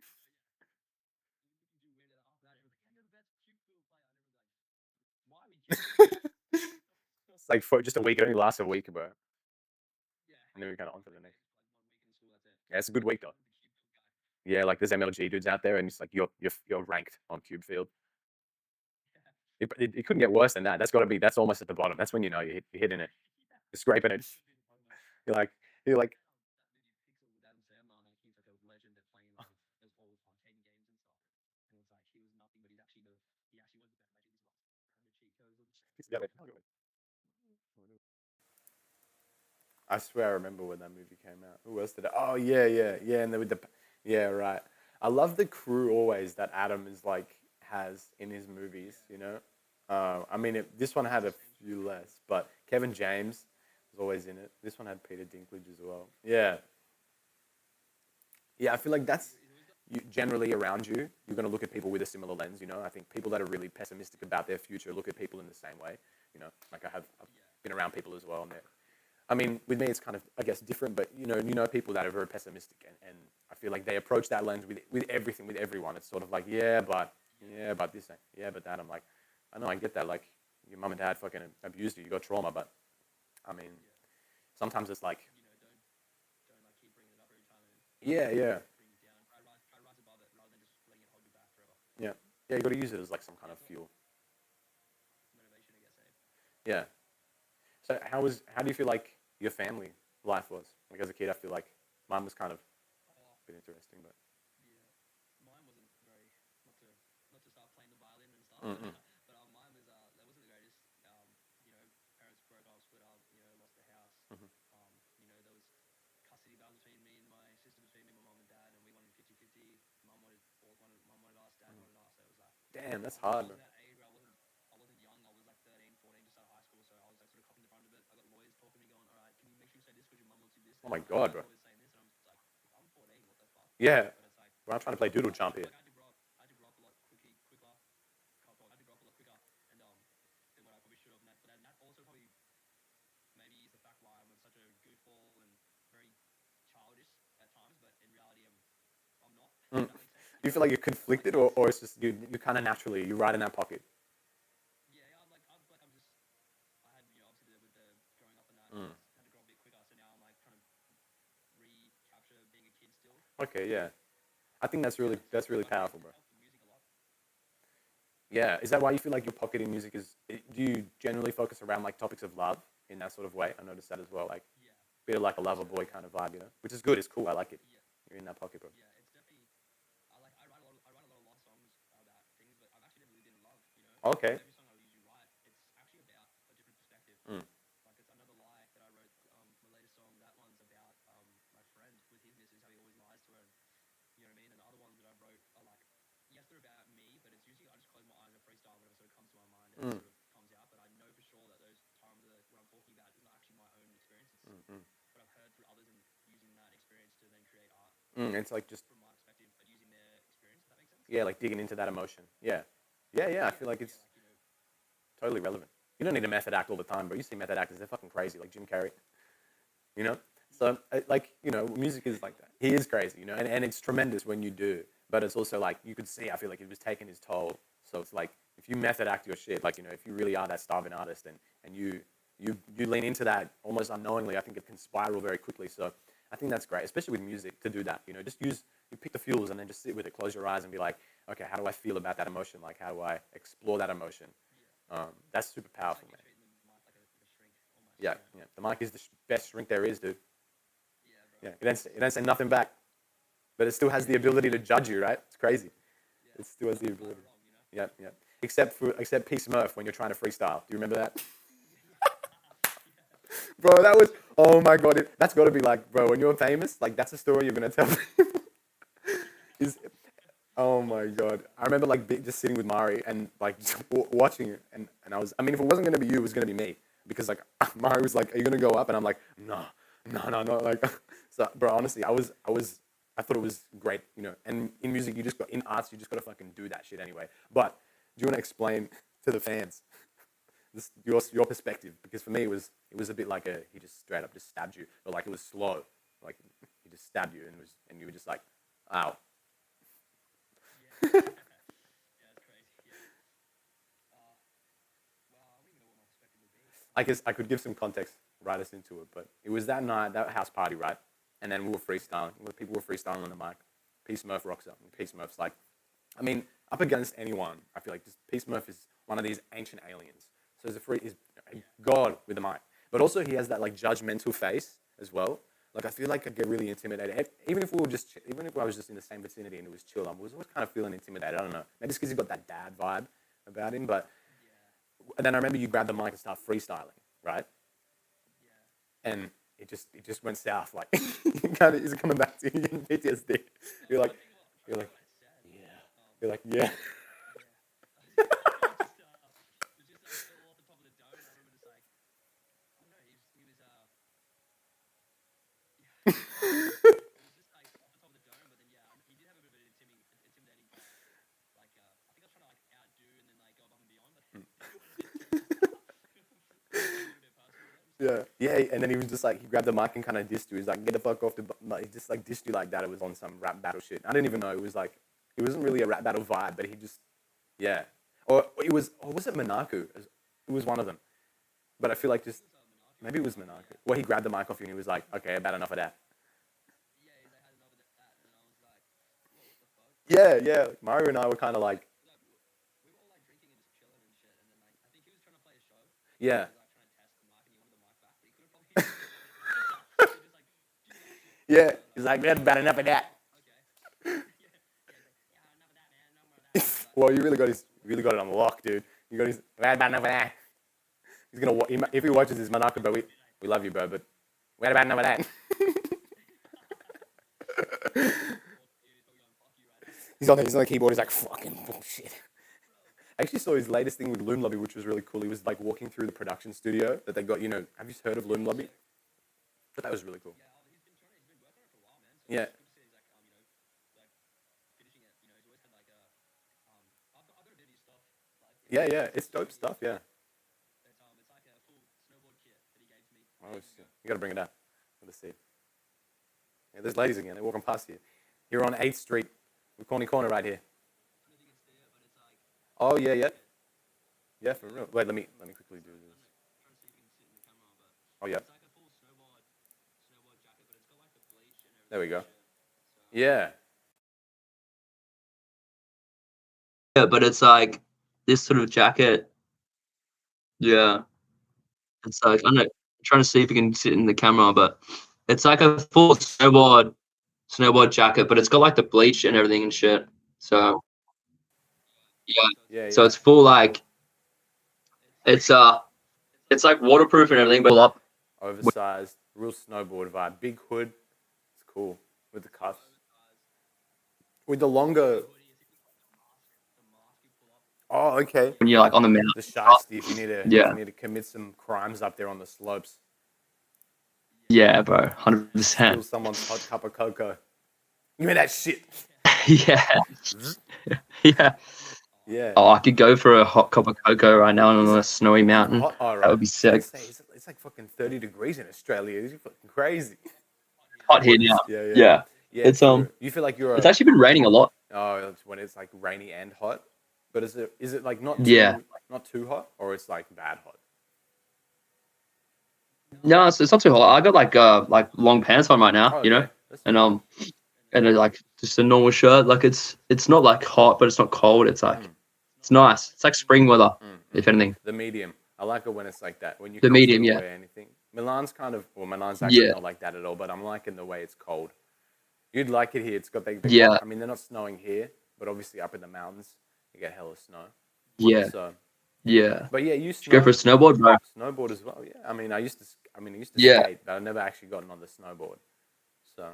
It's like for just a week. It only lasts a week, bro. And then we kind of on to the next. Yeah, it's a good week though. Yeah, like there's MLG dudes out there, and it's like you're ranked on Cube Field. It couldn't get worse than that. That's got to be. That's almost at the bottom. That's when you know you're hitting it. You're scraping it. You're like you're like I swear I remember when that movie came out. Who else did it? Oh yeah. And then with the yeah, right. I love the crew always that Adam is like has in his movies. You know, I mean this one had a few less, but Kevin James was always in it. This one had Peter Dinklage as well. Yeah, yeah. I feel like that's you, generally around you. You're gonna look at people with a similar lens. You know, I think people that are really pessimistic about their future look at people in the same way. You know, like I've been around people as well, and I mean, with me, it's kind of, I guess, different. But you know, people that are very pessimistic, and I feel like they approach that lens with everything, with everyone. It's sort of like, yeah, but this, yeah, but that. I'm like, I know, I get that. Like, your mum and dad fucking abused you, you got trauma, but I mean, sometimes it's like, yeah, yeah, yeah. You got to use it as like some kind of fuel. Yeah. So how do you feel like your family life was? Like as a kid, I feel like mine was kind of a bit interesting, but. Mm-mm. Mhm. Damn, that's hard, bro. Oh my god, bro. Yeah, bro, I'm trying to play doodle jump here. Mm. Do you feel like you're conflicted, or it's just you kind of naturally you ride in that pocket? Mm. Okay, yeah. I think that's really powerful, bro. Yeah, is that why you feel like your pocket in music is? Do you generally focus around like topics of love in that sort of way? I noticed that as well, like a bit of like a lover boy kind of vibe, you know, which is good. It's cool. I like it. You're in that pocket, bro. Okay. Mm. Mm. Mm. It's like just yeah, like digging into that emotion. Yeah, yeah. I feel like it's totally relevant. You don't need a method act all the time, but you see method actors, they're fucking crazy, like Jim Carrey. You know, so like music is like that. He is crazy, and it's tremendous when you do, but it's also like you could see. I feel like it was taking his toll. So it's like if you method act your shit, like if you really are that starving artist, and you lean into that almost unknowingly, I think it can spiral very quickly. So I think that's great, especially with music, to do that. Just you pick the fuels and then just sit with it, close your eyes, and be like, okay, how do I feel about that emotion? Like, how do I explore that emotion? That's super powerful, man. Yeah, yeah. The mic is the best shrink there is, dude. Yeah, it don't say nothing back, but it still has the ability to judge you, right? It's crazy. It still has the ability. Yeah, yeah. Except P Smurf when you're trying to freestyle. Do you remember that? Bro, that was oh my god. That's got to be like, bro, when you're famous, like that's a story you're gonna tell people. Is oh my god. I remember like just sitting with Mari and like just watching it, and I mean, if it wasn't gonna be you, it was gonna be me because like Mari was like, "Are you gonna go up?" And I'm like, "No, no, no, no." Like, so, bro, honestly, I thought it was great, And in music, in arts, you just gotta fucking do that shit anyway. But do you want to explain to the fans your perspective? Because for me, it was a bit like he just straight up just stabbed you, but like it was slow, like he just stabbed you and you were just like, ow. I guess I could give some context, right us into it, but it was that night, that house party, right? And then we were freestyling. People were freestyling on the mic. P Smurf rocks up, and P Smurf's like, I mean, up against anyone, I feel like just P Smurf is one of these ancient aliens. So he's a god with a mic. But also he has that like judgmental face as well. Like I feel like I get really intimidated. Even if I was just in the same vicinity and it was chill, I was always kind of feeling intimidated. I don't know. Maybe it's because he's got that dad vibe about him. But and then I remember you grabbed the mic and start freestyling, right? And it just went south. Like he's coming back to you, getting PTSD. You're like, yeah. You're like, yeah. Yeah, and then he was just like, he grabbed the mic and kind of dissed you. He's like, get the fuck off the, like, he just like dissed you like that. It was on some rap battle shit. I didn't even know. It was like, it wasn't really a rap battle vibe, but he just, yeah. Or was it Monaco? It was one of them. But I feel like just, maybe it was Monaco. Well, he grabbed the mic off you and he was like, okay, about enough of that. Yeah. Mario and I were kind of like, yeah. Yeah, he's like, we had about enough of that. Well, you really got it on lock, dude. You got his, we had about enough of that. He's gonna, if he watches this, Monaco, but we love you, bro, but we had about enough of that. He's on the keyboard. He's like, fucking bullshit. I actually saw his latest thing with Loom Lobby, which was really cool. He was like walking through the production studio that they got. You know, have you heard of Loom Lobby? But that was really cool. Yeah. Yeah, it's dope stuff. Yeah. Oh, you gotta bring it up. Let's see. Yeah, there's ladies again. They're walking past you. You're on 8th Street. We're corner right here. Oh yeah. Yeah, for real. Wait, let me quickly do this. Oh yeah. There we go. Yeah. Yeah, but it's like this sort of jacket. Yeah. It's like, I don't know, I'm trying to see if you can see it in the camera, but it's like a full snowboard jacket, but it's got like the bleach and everything and shit. So yeah. So it's full like it's like waterproof and everything, but up. Oversized, real snowboard vibe. Big hood. It's cool with the cuffs. With the longer. Oh, okay. When you're like on the mountain. The shiesty, if you need to commit some crimes up there on the slopes. Yeah, bro, 100%. Steal someone's hot cup of cocoa. Give me that shit. Yeah. Oh, I could go for a hot cup of cocoa right now on a snowy mountain. Hot, right. That would be sick. It's like fucking 30 degrees in Australia. It's fucking crazy. Hot here now. Yeah. It's You feel like It's actually been raining a lot. Oh, it's when it's like rainy and hot. But is it like not too hot, or it's like bad hot? No, it's not too hot. I got like long pants on right now, you know, and like just a normal shirt. Like it's not like hot, but it's not cold. It's like it's nice. It's like spring weather, if anything. The medium. I like it when it's like that. When you the medium, wear anything. Milan's actually not like that at all. But I'm liking the way it's cold. You'd like it here. It's got I mean, they're not snowing here, but obviously up in the mountains, you get hella snow. Yeah. So, yeah. But yeah, you go for a snowboard, bro. Snowboard as well. Yeah. I mean, I used to skate, but I've never actually gotten on the snowboard. So.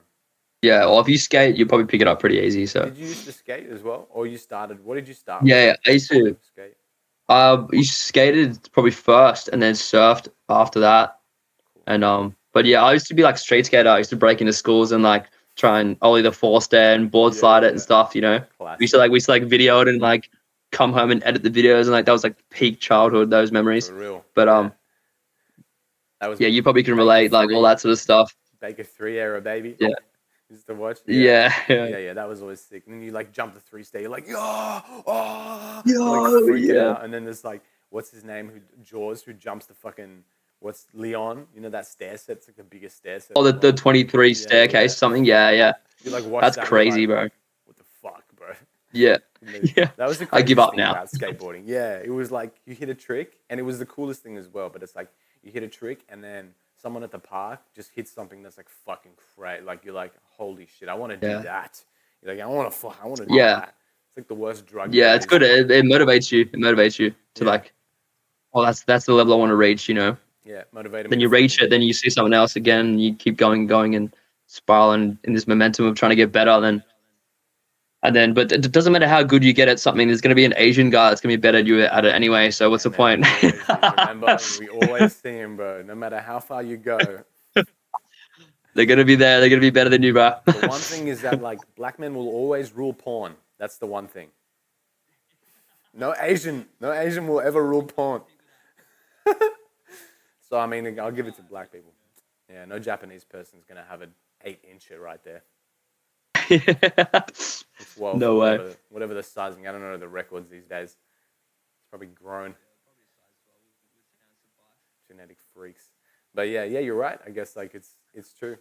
Yeah. Well, if you skate, you probably pick it up pretty easy. So. Did you used to skate as well, or you started? What did you start? Yeah, I used to skate. You skated probably first, and then surfed after that. Cool. And but yeah, I used to be like street skater. I used to break into schools and like try and ollie the four stair and board slide it and stuff. You know, classic. we used to video it and like come home and edit the videos, and like that was like peak childhood, those memories. For real. But that was you probably can relate, like all that sort of stuff. Baker 3 era, baby. Yeah. Used to watch. Yeah. That was always sick. And then you like jump the 3 stair, you're like, out. And then there's like, what's his name? Jaws, who jumps the fucking Leon? You know that stair set? It's like the biggest stair set. Oh, the 23 staircase, something. Yeah. You like watch That's that crazy, like, bro. What the fuck, bro? Yeah. Yeah. That was the I give craziest up thing now. about skateboarding. Yeah, it was like you hit a trick, and it was the coolest thing as well. But it's like you hit a trick, and then someone at the park just hits something that's like fucking crazy. Like you're like, holy shit, I want to do Yeah. that. You're like, I want to do Yeah. that. It's like the worst drug Yeah. there It's is. good. It motivates you. It motivates you to Yeah, like, oh, that's the level I want to reach, you know? yeah, motivated me Then to you reach fucking it, then you see someone else again, and you keep going and spiraling in this momentum of trying to get better. But it doesn't matter how good you get at something. There's going to be an Asian guy that's going to be better than you at it anyway. So what's the and there point? always is. Remember, we always see him, bro. No matter how far you go. They're going to be there. They're going to be better than you, bro. The one thing is that like black men will always rule porn. That's the one thing. No Asian will ever rule porn. So I mean, I'll give it to black people. Yeah, no Japanese person's gonna have an 8-incher right there. It's 12, No way. whatever the sizing. I don't know the records these days. It's probably grown. Genetic freaks. But yeah, you're right. I guess like it's true.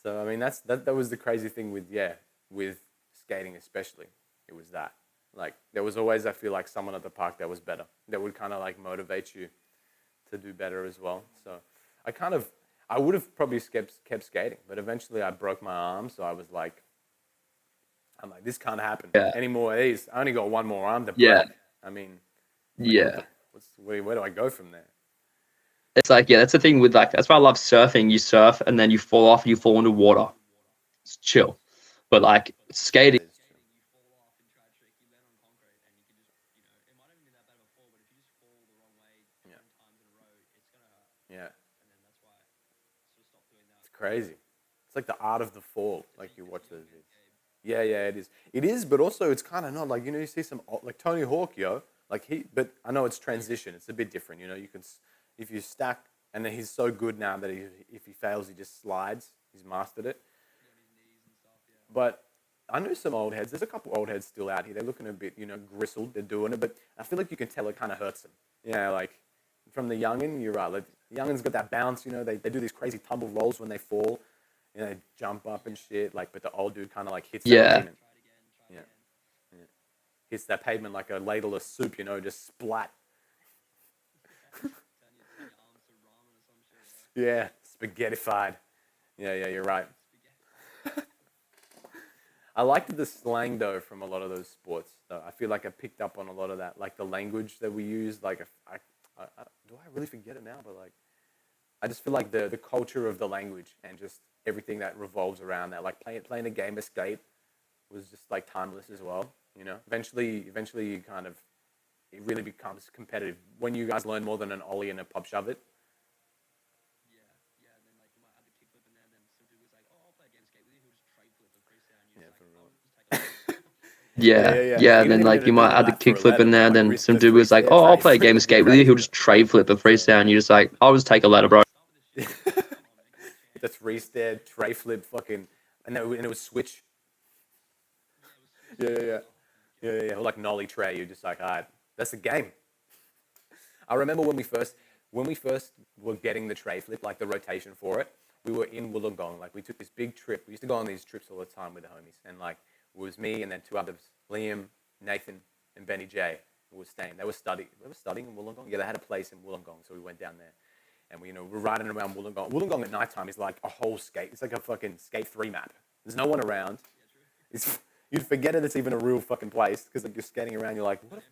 So I mean, that was the crazy thing with skating especially. It was that. Like there was always, I feel like, someone at the park that was better, that would kind of like motivate you to do better as well. So I would have probably kept skating, but eventually I broke my arm, so I'm like, this can't happen Yeah. any more of these. I only got one more arm to break. Yeah. I mean, Yeah. where do I go from there? It's like, yeah, that's the thing with like, that's why I love surfing. You surf and then you fall off and you fall into water. It's chill. But like skating, That is true. Yeah. Yeah. It's crazy. It's like the art of the fall. Like you watch those videos. Yeah, it is. It is, but also it's kind of not like, you see some like Tony Hawk, but I know it's transition. It's a bit different, You can if you stack, and then he's so good now that if he fails, he just slides. He's mastered it. But I know some old heads. There's a couple old heads still out here. They're looking a bit, gristled. They're doing it, but I feel like you can tell it kind of hurts them. Yeah, like from the youngin, you're right. Like the youngin's got that bounce. They do these crazy tumble rolls when they fall. They jump up and shit. Like, but the old dude kind of like hits that Yeah. pavement. Yeah. Hits that pavement like a ladle of soup. Just splat. Yeah, spaghettified. Yeah, you're right. I liked the slang though from a lot of those sports. Though I feel like I picked up on a lot of that, like the language that we use. Like, do I really forget it now? But like, I just feel like the culture of the language and just everything that revolves around that. Like playing a game of skate was just like timeless as well. Eventually you kind of, it really becomes competitive when you guys learn more than an ollie and a pop shove it. Yeah. Yeah. And then like you might add the kickflip in there. Then some dude was like, freestyle "Oh, I'll tray play a game of flip skate with you." He'll just trade flip a freestyle, and you're just like, "I'll just take a ladder, bro." The three stair tray flip, fucking, and it was switch. Yeah. Or like nollie tray. You're just like, all right, that's the game. I remember when we first were getting the tray flip, like the rotation for it. We were in Wollongong. Like we took this big trip. We used to go on these trips all the time with the homies, and like it was me and then two others, Liam, Nathan, and Benny J, who was staying. They were studying in Wollongong. Yeah, they had a place in Wollongong, so we went down there. And we're riding around Wollongong. Wollongong at nighttime is like a whole skate. It's like a fucking Skate 3 map. There's no one around. You'd forget it's even a real fucking place because like you're skating around. You're like, what?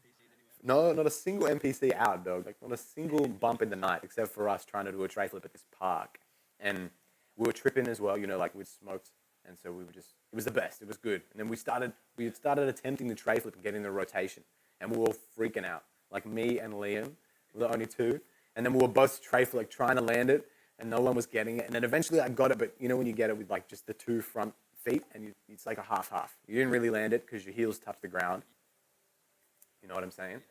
No, not a single NPC out, dog. Like not a single bump in the night except for us trying to do a tray flip at this park. And we were tripping as well. Like we'd smoked, and so we were just. It was the best. It was good. And then we had started attempting the tray flip and getting the rotation, and we were all freaking out. Like me and Liam were the only two. And then we were both tray flip, like trying to land it, and no one was getting it. And then eventually I got it, but when you get it with like just the two front feet, and it's like a half-half. You didn't really land it because your heels touched the ground. You know what I'm saying?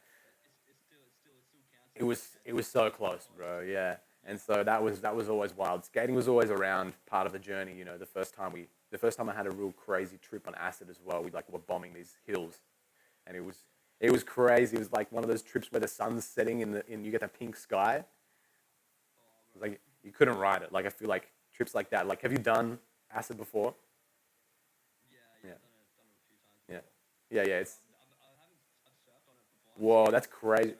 It was so close, bro. Yeah. And so that was always wild. Skating was always around, part of the journey. The first time I had a real crazy trip on acid as well. We like were bombing these hills, and it was crazy. It was like one of those trips where the sun's setting and you get the pink sky. It was like you couldn't ride it. Like I feel like trips like that. Like, have you done acid before? Yeah. Yeah, yeah. It's whoa, that's crazy.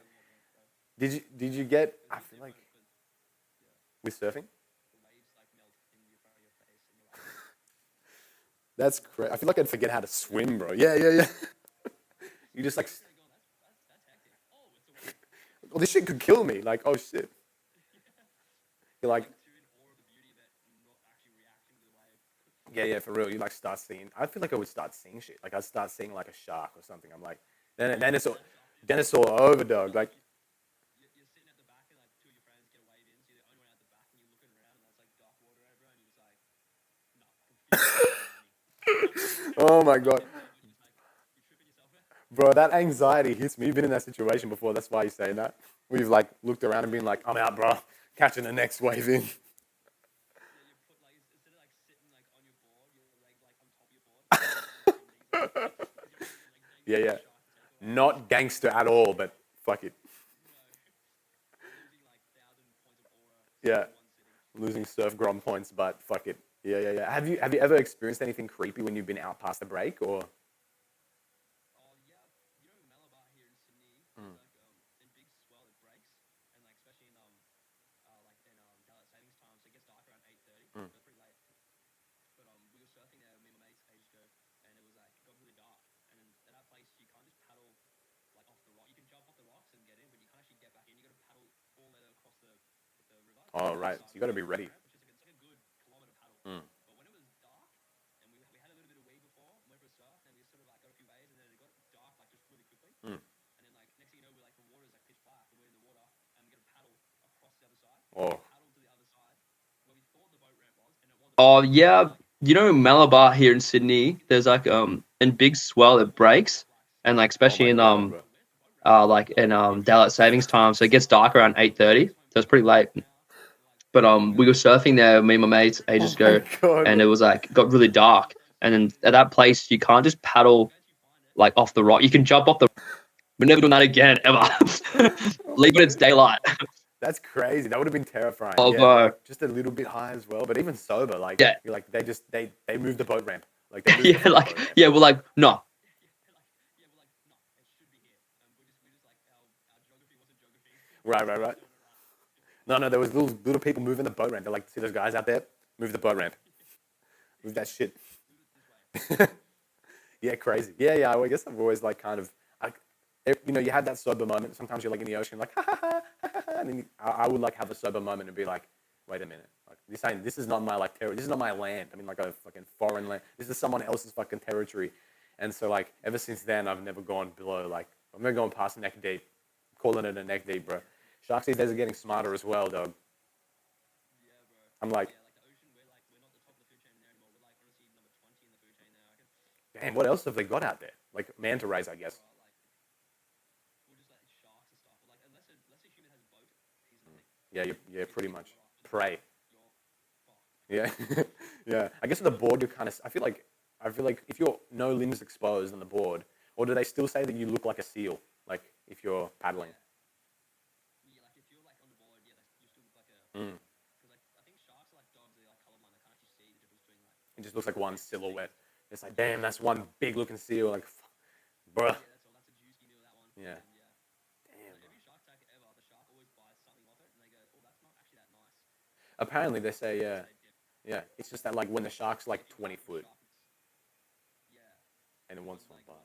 Did you get? I feel like with surfing. That's crazy. I feel like I'd forget how to swim, bro. Yeah, yeah, yeah. You just like, well, this shit could kill me. Like, oh shit. You're like, yeah, yeah, for real. You like start seeing. I feel like I would start seeing shit. Like I'd start seeing like a shark or something. I'm like, then it's all over, dog. Like, oh my god, bro, that anxiety hits me. You've been in that situation before. That's why you're saying that. Where you've like looked around and been like, I'm out, bro. Catching the next wave in. Yeah, yeah. Not gangster at all, but fuck it. Yeah. Losing surf grom points, but fuck it. Yeah, yeah, yeah. Have you ever experienced anything creepy when you've been out past the break or? Mm. Mm. Oh right, so you got to be ready. Mm. Mm. Oh. Oh yeah, you know Malabar here in Sydney. There's like in big swell it breaks, and like Oh especially my in god, bro. like in daylight savings time, so it gets dark around 8:30. So it's pretty late. But we were surfing there, me and my mates Oh ages my ago, god, and it bro. was like got really dark. And then at that place, you can't just paddle like off the rock. You can jump off the. We're never doing that again ever. Oh my Leave when it's god. daylight. That's crazy. That would have been terrifying. Oh, Yeah, but bro. like just a little bit high as well. But even sober, like Yeah, you're like they moved the boat ramp. Like they moved the yeah, fucking like boat ramp. yeah, we're like no, Right, right, right. No, no, there was little people moving the boat ramp. They're like, see those guys out there? Move the boat ramp. Move that shit. Yeah, crazy. Yeah, yeah. I guess I've always like kind of like you had that sober moment. Sometimes you're like in the ocean, like ha ha ha, ha, ha, and then I would like have a sober moment and be like, wait a minute, like you're saying this is not my like territory. This is not my land. I mean, like a fucking foreign land. This is someone else's fucking territory. And so like ever since then, I've never gone below. Like I've never gone past neck deep, calling it a neck deep, bro. Sharks these days are getting smarter as well, dog. I'm like, damn, what else have they got out there? Like manta rays, I guess. Yeah, yeah, pretty much. Prey. Yeah, yeah. I guess with the board, you're kind of. I feel like if you're no limbs exposed on the board, or do they still say that you look like a seal? Like if you're paddling. Mm. It just looks like one silhouette. It's like, damn, that's one big looking seal. Like, bruh. Yeah. Damn. Apparently, they say, yeah, yeah. It's just that like when the shark's like 20 foot and it wants one bite.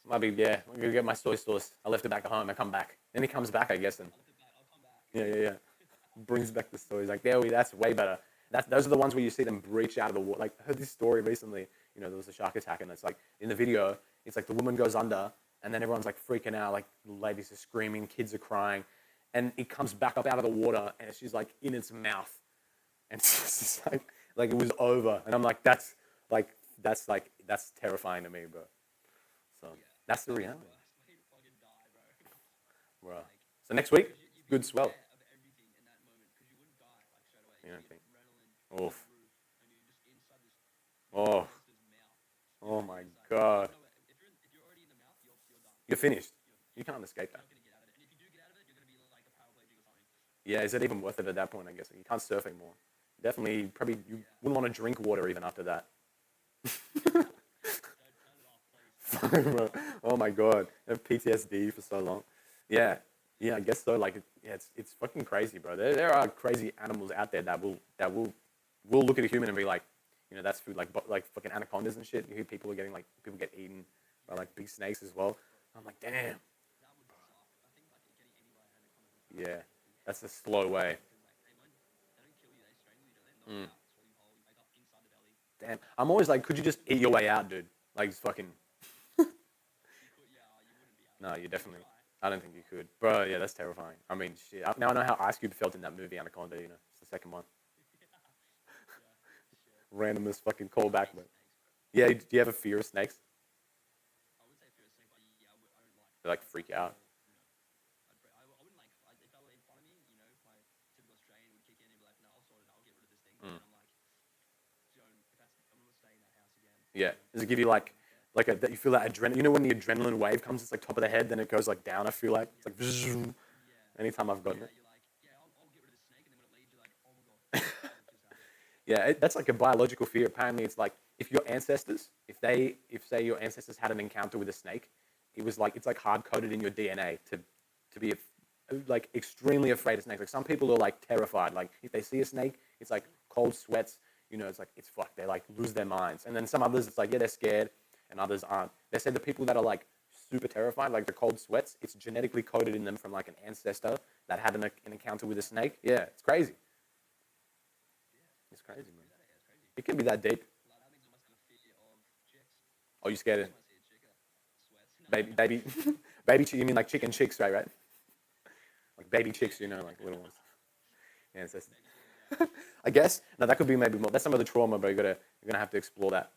Might be, yeah. I'm gonna get my soy sauce. I left it back at home. I come back. Then he comes back, I guess, and yeah, yeah, yeah. Brings back the story. He's like, there we. That's way better. Those are the ones where you see them breach out of the water. Like I heard this story recently. There was a shark attack, and it's like in the video, it's like the woman goes under, and then everyone's like freaking out. Like the ladies are screaming, kids are crying, and it comes back up out of the water, and she's like in its mouth, and it's just like it was over. And I'm like, that's terrifying to me, bro. So that's the reality, bro. So next week, good swell. You don't think? Oof. Oh, oh my god. You're finished. You can't escape that. Yeah, is it even worth it at that point? I guess you can't surf anymore. Definitely, probably you wouldn't want to drink water even after that. Oh my god, I have PTSD for so long. Yeah, yeah, I guess so. Like, yeah, it's fucking crazy, bro. There are crazy animals out there that will look at a human and be like, that's food, like like fucking anacondas and shit. You hear people are getting like people get eaten by like big snakes as well. I'm like, damn. Yeah, that's a slow way. Mm. Damn, I'm always like, could you just eat your way out, dude? Like, just fucking. No, you definitely. I don't think you could, bro. Yeah, that's terrifying. I mean, shit. Now I know how Ice Cube felt in that movie Anaconda. It's the second one. Random as fucking callback, but yeah. Do you have a fear of snakes? They like freak you out. Mm. Yeah. Does it give you like that you feel that adrenaline? You know when the adrenaline wave comes, it's like top of the head, then it goes like down. I feel like it's like anytime I've gotten it. Yeah, that's like a biological fear. Apparently, it's like if your ancestors, if say your ancestors had an encounter with a snake, it's like hard coded in your DNA to be like extremely afraid of snakes. Like some people are like terrified. Like if they see a snake, it's like cold sweats. It's like it's fucked. They like lose their minds. And then some others, it's like yeah, they're scared, and others aren't. They said the people that are like super terrified, like the cold sweats, it's genetically coded in them from like an ancestor that had an encounter with a snake. Yeah, it's crazy. It's crazy, man. It can be that deep. Oh, you scared of baby, baby? You mean like chicken chicks, right? Right? Like baby chicks, like little ones. Yeah, I guess. No, that could be maybe more. That's some of the trauma, but you're gonna have to explore that.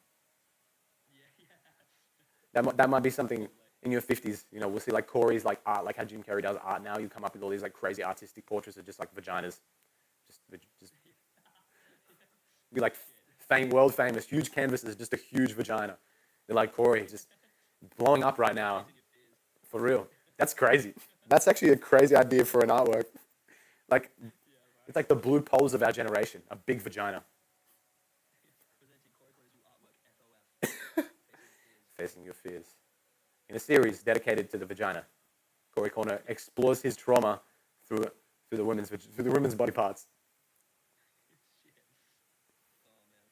That might be something in your 50s. We'll see like Corey's like art, like how Jim Carrey does art now. You come up with all these like crazy artistic portraits of just like vaginas, just be like world famous, huge canvases, just a huge vagina. They're like Corey, just blowing up right now, for real. That's crazy. That's actually a crazy idea for an artwork. Like it's like the blue poles of our generation, a big vagina. Facing your fears. In a series dedicated to the vagina, Corey Corner explores his trauma through through the women's body parts.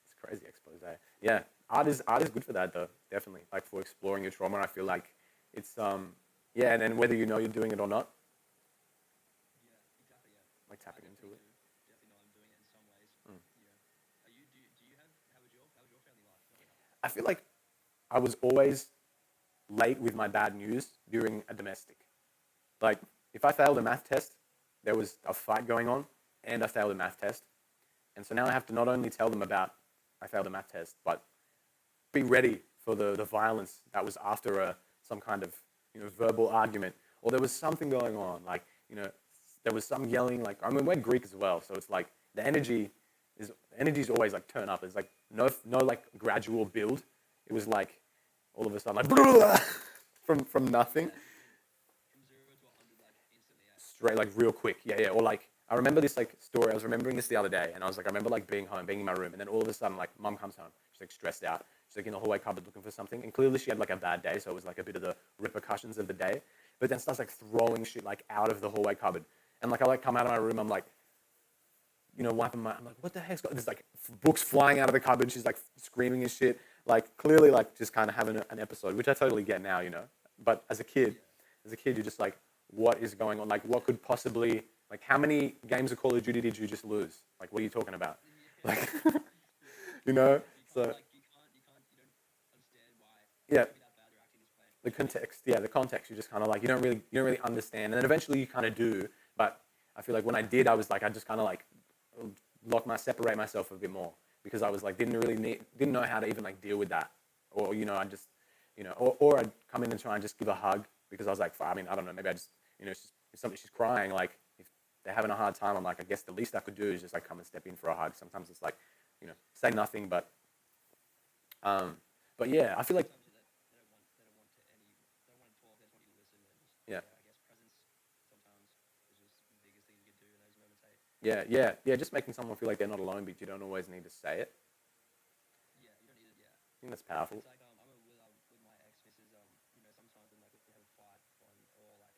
It's crazy expose. Yeah, art is good for that though. Definitely, like for exploring your trauma. I feel like it's yeah, and then whether you know you're doing it or not, like tapping into it. Mm. I feel like I was always late with my bad news during a domestic. Like if I failed a math test, there was a fight going on, and I failed a math test, and so now I have to not only tell them about I failed a math test, but be ready for the violence that was after some kind of verbal argument, or there was something going on. Like there was some yelling. Like I mean, we're Greek as well, so it's like the energy is always like turn up. It's like no like gradual build. It was like all of a sudden like from nothing straight like real quick. Yeah, yeah. Or like I remember this like story. I was remembering this the other day, and I was like, I remember like being home, being in my room, and then all of a sudden like mum comes home. She's like stressed out. She's like in the hallway cupboard looking for something, and clearly she had like a bad day, so it was like a bit of the repercussions of the day. But then starts like throwing shit like out of the hallway cupboard, and like I like come out of my room. I'm like, wiping my. I'm like, what the heck's got? There's like books flying out of the cupboard. She's like screaming and shit. Like clearly like just kind of having an episode, which I totally get now. But as a kid, you're just like, what is going on? Like, what could possibly, like, how many games of Call of Duty did you just lose? Like, what are you talking about? Like, you know? So, yeah, the context, you just kind of like, you don't really understand. And then eventually you kind of do. But I feel like when I did, I was like, I just kind of like separate myself a bit more because I was like, didn't know how to even like deal with that. Or, I just, or I'd come in and try and just give a hug because I was like, I mean, I don't know, maybe I just, if she's crying, like if they're having a hard time, I'm like, I guess the least I could do is just like come and step in for a hug. Sometimes it's like, say nothing, um, but yeah, I feel like, yeah, Yeah. Just making someone feel like they're not alone, but you don't always need to say it. Yeah, you don't need it. Yeah. I think that's powerful. It's like I remember with my ex missus, sometimes when like we have a fight or like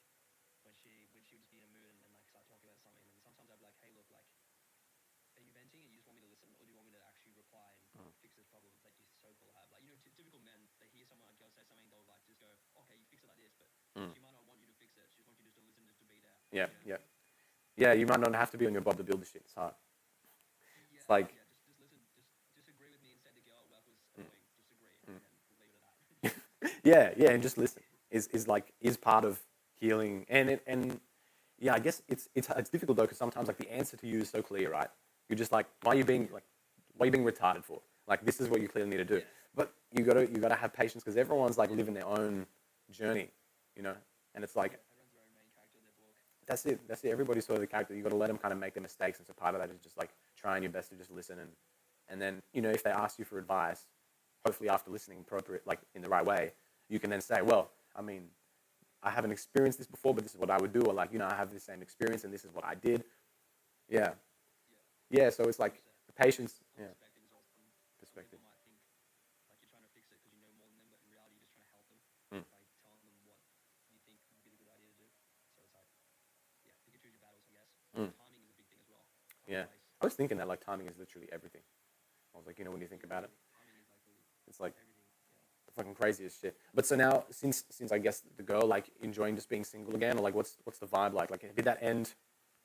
when she would just be in a mood and like start talking about something, and sometimes I'd be like, hey, look, like, are you venting and you just want me to listen, or do you want me to actually reply and fix this problem that you so called have? Like, typical men, they hear someone like girl say something, they'll like just go, okay, you fix it like this, but she might not want you to fix it. She just wants you just to listen, just to be there. Yeah, You know? yeah. You might not have to be on your Bob the Builder shit. It's hard. Yeah, It's like, yeah. Just listen. Just agree with me and say the girl at work was annoying. Just agree, and then we'll leave it at that. yeah, and just listen is part of healing, and yeah, I guess it's difficult though because sometimes like the answer to you is so clear, right? You're just like, why are you being retarded for? Like this is what you clearly need to do, but you gotta have patience because everyone's like living their own journey, you know, and it's like Everyone's their own main character in their book. that's it. Everybody's sort of the character. You got to let them kind of make their mistakes, and so part of that is just like trying your best to just listen and then if they ask you for advice, hopefully after listening appropriate like in the right way, you can then say, well, I mean, I haven't experienced this before, but this is what I would do, or like I have the same experience and this is what I did. Yeah, yeah. So it's like the patience. Yeah, perspective. People might think like you're trying to fix it because you know more than them, but in reality, you're just trying to help them by telling them what you think would be the good idea to do. So it's like, yeah, pick and choose your battles, I guess. Timing is a big thing as well. Yeah, Place. I was thinking that like timing is literally everything. I was like, when you think about it, Timing is like it's like everything. Yeah. fucking crazy as shit. But so now, since I guess the girl like enjoying just being single again, or like what's the vibe like? Like, did that end?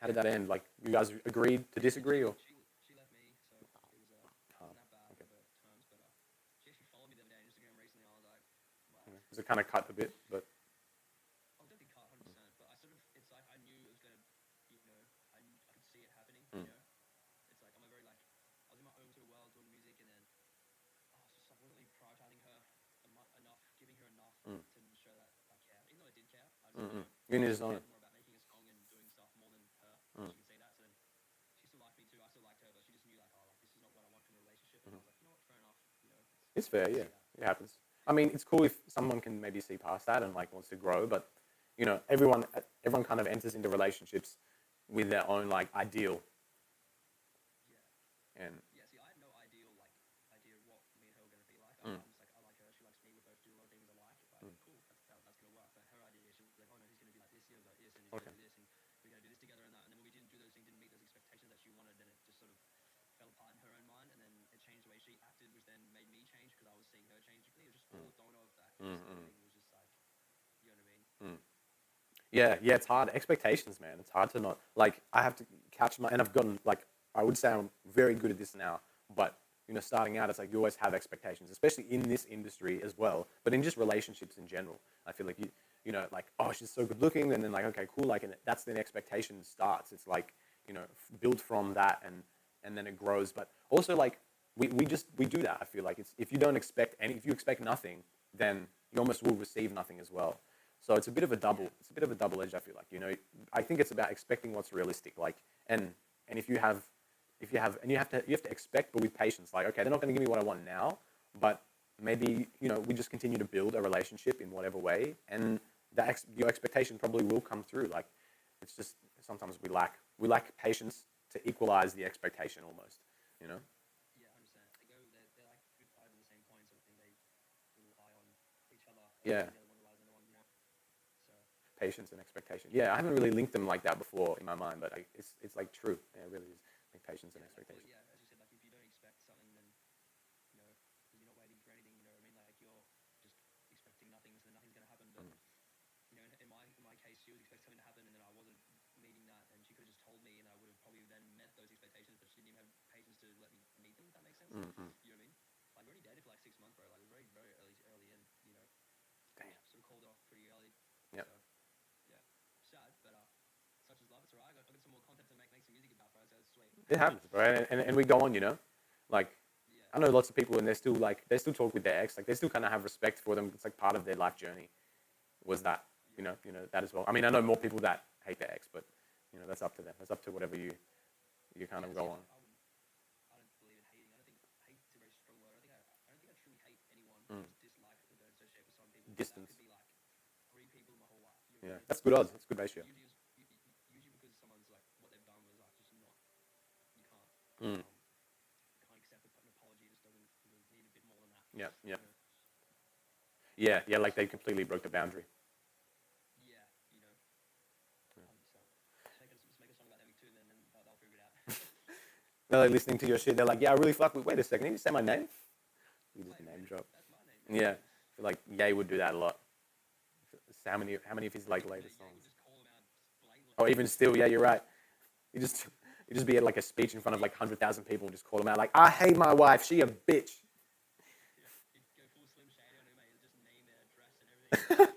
How did that end? Like, you guys agreed to disagree, or She left me, so it was wasn't that bad okay. of terms, but she actually followed me the other day on Instagram recently. I was like, wow. Because it kind of cut a bit, but I was definitely cut 100%, but I sort of it's like I knew it was gonna, I could see it happening. It's like I'm a very like I was in my own sort of world doing music, and then I was just like wasn't really prioritizing her enough, giving her enough to show that I care. Even though I did care, I just you need to own it. more about making a song and doing stuff more than her. She can say that. So then she still liked me too. I still liked her, but she just knew like, oh, like this is not what I want from a relationship. And I was like, you know what, fair enough. It's fair, yeah. It happens. I mean, it's cool if someone can maybe see past that and like wants to grow, but everyone kind of enters into relationships with their own like ideal. Yeah. And Yeah, see, I had no idea of what me and her were gonna be like. I'm just like, I like her, she likes me. We both do a lot of things I like. Like, cool, that's gonna work. But her idea, she was like, oh no, he's gonna be like this, he's like this, and he's gonna do this, and we're gonna do this together and that. And then when we didn't do those things, didn't meet those expectations that she wanted, then it just sort of fell apart in her own mind, and then it changed the way she acted, which then made me change because I was seeing her change. It was just all a domino effect. Everything was just like, you know what I mean? yeah, it's hard. Expectations, man. It's hard to not like. I have to catch my, and I've gotten like. I would say I'm very good at this now, but starting out, it's like you always have expectations, especially in this industry as well. But in just relationships in general, I feel like like, oh, she's so good looking, and then like, okay, cool, like, and that's then expectation starts. It's like built from that, and then it grows. But also like we do that. I feel like it's if you don't expect if you expect nothing, then you almost will receive nothing as well. So it's a bit of a double edge. I feel like I think it's about expecting what's realistic. Like and if you have and you have to expect, but with patience. Like, okay, they're not going to give me what I want now, but maybe we just continue to build a relationship in whatever way, and your expectation probably will come through. Like it's just sometimes we lack patience to equalize the expectation almost. Yeah, 100%. They're like two sides of the same coin, sort of thing. They rely on each other. Yeah. The other one relies on the one more. So Patience and expectation. Yeah, I haven't really linked them like that before in my mind, but it's like true. Yeah, it really is. Like patience and expectation. yeah, as you said, like if you don't expect something, then you're not waiting for anything. You know what I mean? Like you're just expecting nothing, so nothing's gonna happen. But in my case, she was expecting something to happen, and then I wasn't meeting that, and she could have just told me, and I would have probably then met those expectations, but she didn't even have patience to let me meet them. If that makes sense. You know what I mean? Like we only dated for like 6 months, bro. Like very very early in. Damn. Sort of called off pretty early. Yep. So, yeah, sad, but such is life. It's alright. I got some more content to make some music about, bro. So it's sweet. It happens, bro, and we go on. Like Yeah. I know lots of people, and they still talk with their ex. Like they still kind of have respect for them. It's like part of their life journey. Was that that as well? I mean, I know more people that hate their ex, but that's up to them. That's up to whatever you kind of go on. I don't believe in hating. I don't think hate is a very strong word. I don't think I truly hate anyone. I just dislike or don't associate with some people. Distance. That could be like 3 people in my whole life. Yeah, that's good odds. That's good ratio. Usually because someone's like what they've done was like just not Mm. can't accept an apology. It just doesn't need a bit more than that. Yeah, yeah, You know? yeah. Like they completely broke the boundary. Yeah, you know, 100%. Just make a song about them too, then they'll figure it out. They're like listening to your shit. They're like, yeah, I really fuck with. Wait a second, did you say my name? You just Wait, name really? drop. That's my name. Yeah, I feel like Ye would do that a lot. So how many of his like Yeah, latest yeah, songs? you just call them out blatantly. Or even still, yeah, you're right. You just be at like a speech in front of like 100,000 people and just call them out like, I hate my wife, she a bitch. Yeah, you go full Slim Shady on him, mate. Just name their address and everything.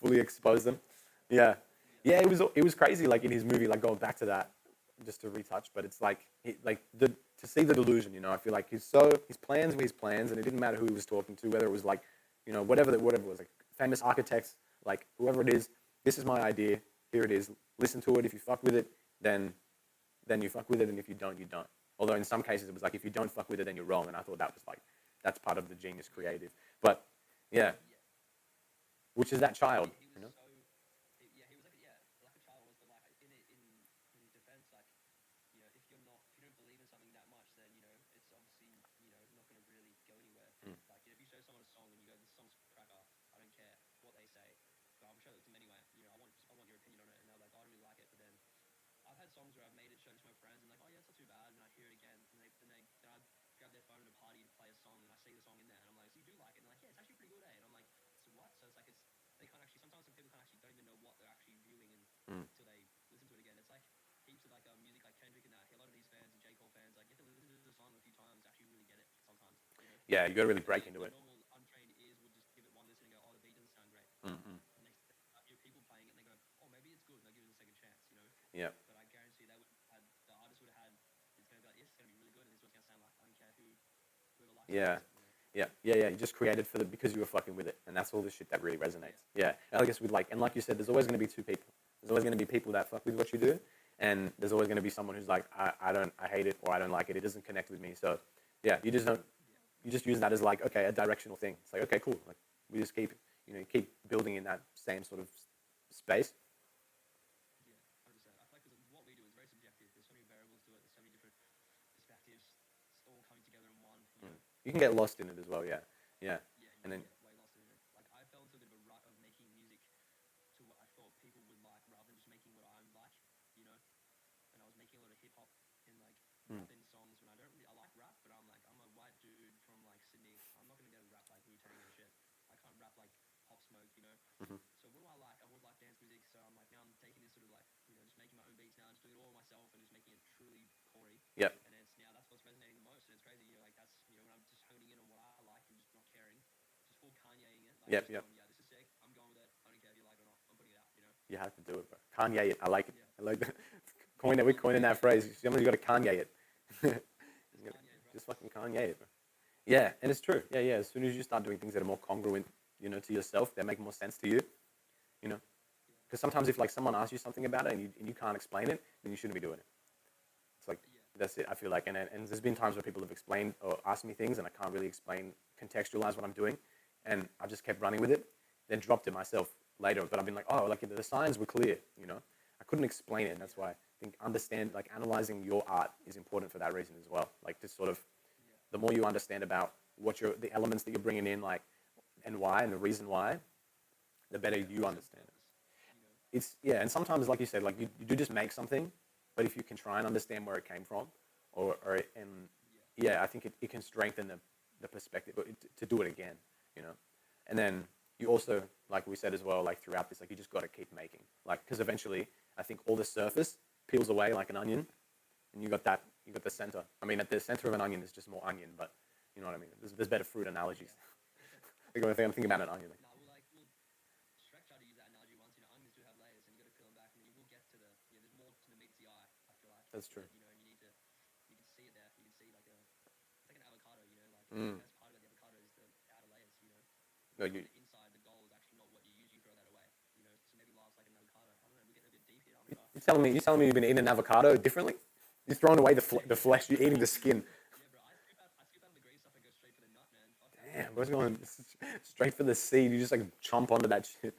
Fully expose them. Yeah, yeah. It was crazy. Like in his movie, like going back to that, just to retouch. But it's like like the to see the delusion. You know, I feel like his plans were his plans, and it didn't matter who he was talking to, whether it was like, you know, whatever it was, like famous architects, like whoever it is. This is my idea. Here it is. Listen to it. If you fuck with it, then you fuck with it, and if you don't, you don't. Although in some cases it was like if you don't fuck with it, then you're wrong, and I thought that was like that's part of the genius creative. But yeah, which is that child, He you was know? so, yeah, he was like, yeah, like a child was, but like in his defense, like, you know, if you don't believe in something that much, then you know it's obviously not going to really go anywhere. Mm. Like if you show someone a song and you go, this song's cracker, I don't care what they say, but I'm gonna show it to them anyway. You know, I want your opinion on it, and they're like, oh, I don't really like it, but then I've had songs where I've made it, showed it to my friends, and like, oh yeah, it's not too bad, and I hear it again, and then I grab their phone at a party to play a song, and I see the song in there, and I'm like, so you do like it? And they're like, yeah, it's actually pretty good, eh? And I'm like, so what? So it's like they can't actually. Sometimes some people can't actually don't even know what they're actually viewing Mm. until they listen to it again. It's like heaps of like music like Kendrick and that. A lot of these fans and J Cole fans, like you have to listen to the song a few times to actually really get it. Sometimes, you know. Yeah, you got to really break The into it. normal untrained ears would just give it one listen and go, oh, the beat doesn't sound great. Mm-hmm. And hear people playing it and they go, oh, maybe it's good, and they give it a second chance, you know. Yeah, But I guarantee the artist would have had it's gonna be like, yes, it's gonna be really good, and this is what it's gonna sound like. I don't care whoever likes yeah, it. You know? yeah. You just created for the because you were fucking with it, and that's all the shit that really resonates. Yeah, and I guess with like, and like you said, there's always going to be two people. There's always going to be people that fuck with what you do, and there's always going to be someone who's like, I hate it, or I don't like it. It doesn't connect with me. So, yeah, you just don't. You just use that as like, okay, a directional thing. It's like, okay, cool. Like we just keep, keep building in that same sort of space. Yeah, 100%. I feel like because what we do is very subjective. There's so many variables to it. There's so many different perspectives. It's all coming together in one. You know. You can get lost in it as well. Yeah, yeah, Yeah, and you then get way lost in it. Like I fell into a bit of a rut of making music to what I thought people would like, rather than just making what I like. You know. And I was making a lot of hip hop in like Mm. rapping songs when I like rap, but I'm like I'm a white dude from like Sydney. I'm not gonna go rap like Wu-Tang and shit. I can't rap like Pop Smoke, you know. Mhm. So what do I like? I would like dance music. So I'm like now I'm taking this sort of like just making my own beats now, just doing it all myself and just making it truly Corey. Yep. And it's now that's what's resonating the most. And it's crazy, like that's when I'm just honing in on what I like and just not caring, just full Kanyeing it. Like Yep, just yep. going, yeah, this is sick. I'm going with it. I don't care if you like it or not. I'm putting it out. You know. You have to do it, bro. Kanye it. I like it. Yeah. I like that. We're coining that phrase. Somebody's got to Kanye it. Just fucking Kanye it, bro. Yeah, and it's true. Yeah, yeah. As soon as you start doing things that are more congruent, to yourself, that make more sense to you, because sometimes if like someone asks you something about it and you can't explain it, then you shouldn't be doing it. It's like that's it. I feel like, and there's been times where people have explained or asked me things and I can't really explain, contextualize what I'm doing, and I just kept running with it, then dropped it myself later. But I've been like, oh, like the signs were clear, I couldn't explain it, and that's why I think analyzing your art is important for that reason as well. Like just sort of, the more you understand about the elements that you're bringing in, like, and why, and the reason why, the better you understand it. And sometimes, like you said, like you do just make something, but if you can try and understand where it came from, I think it can strengthen the perspective to do it again, and then you also, like we said as well, like throughout this, like you just got to keep making, like, because eventually I think all the surface peels away like an onion, and you got the center. I mean, at the center of an onion is just more onion, but you know what I mean. There's better fruit analogies. I'm thinking about an onion. Shrek tried to use that analogy once. Onions do have layers, and you got to peel them back, and you will get to there's more to the meat to the eye. I feel like That's true. And you can see it there. You can see like it's like an avocado. Like Mm. the best part about the avocado is the outer layers. No, The inside, the gold is actually not what you use. You throw that away. So maybe life's like an avocado. I don't know. We're getting a bit deep here. you're telling me you've been eating an avocado differently? You're throwing away the flesh. You're eating the skin. Yeah, bro. I scoop out the green stuff and go straight for the nut, man. Fuck that. Damn, bro's going straight for the seed. You just like chomp onto that shit.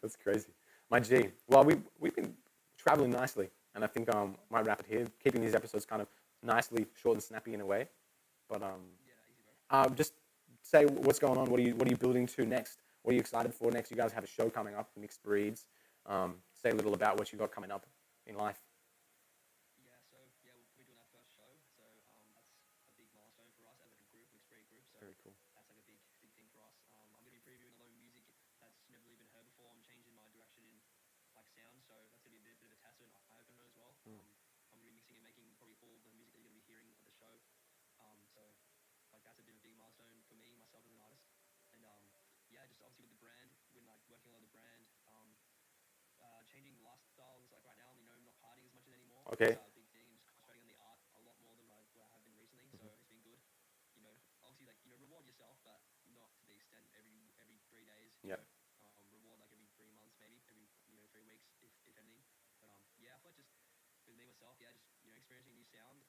That's crazy. My G. Well, we've been traveling nicely. And I think might wrap it here, keeping these episodes kind of nicely short and snappy in a way. But just say what's going on. What are you building to next? What are you excited for next? You guys have a show coming up, Mixed Breeds. Say a little about what you got coming up in life. Yeah, so yeah, we're doing our first show, so that's a big milestone for us as like a group, Mixed Breed group. So Very cool. that's like a big thing for us. I'm gonna be previewing a lot of music that's never really been heard before. I'm changing my direction in like sound, so that's gonna be a bit of a test and eye opener as well. I'm gonna be mixing and making probably all the music that you're gonna be hearing at the show. So like that's a bit of a big milestone for me, myself as an artist. And yeah, just obviously with the brand, when like working on the brand, changing lifestyles. Like right now, I'm not partying as much anymore. Okay. It's a big thing. I'm just concentrating on the art a lot more than what I have been recently. So it's been good. Obviously, like reward yourself, but not to the extent every 3 days. Yep. Reward like every 3 months, maybe every 3 weeks, if anything. But yeah, I feel like just with me myself, yeah, just experiencing new sound,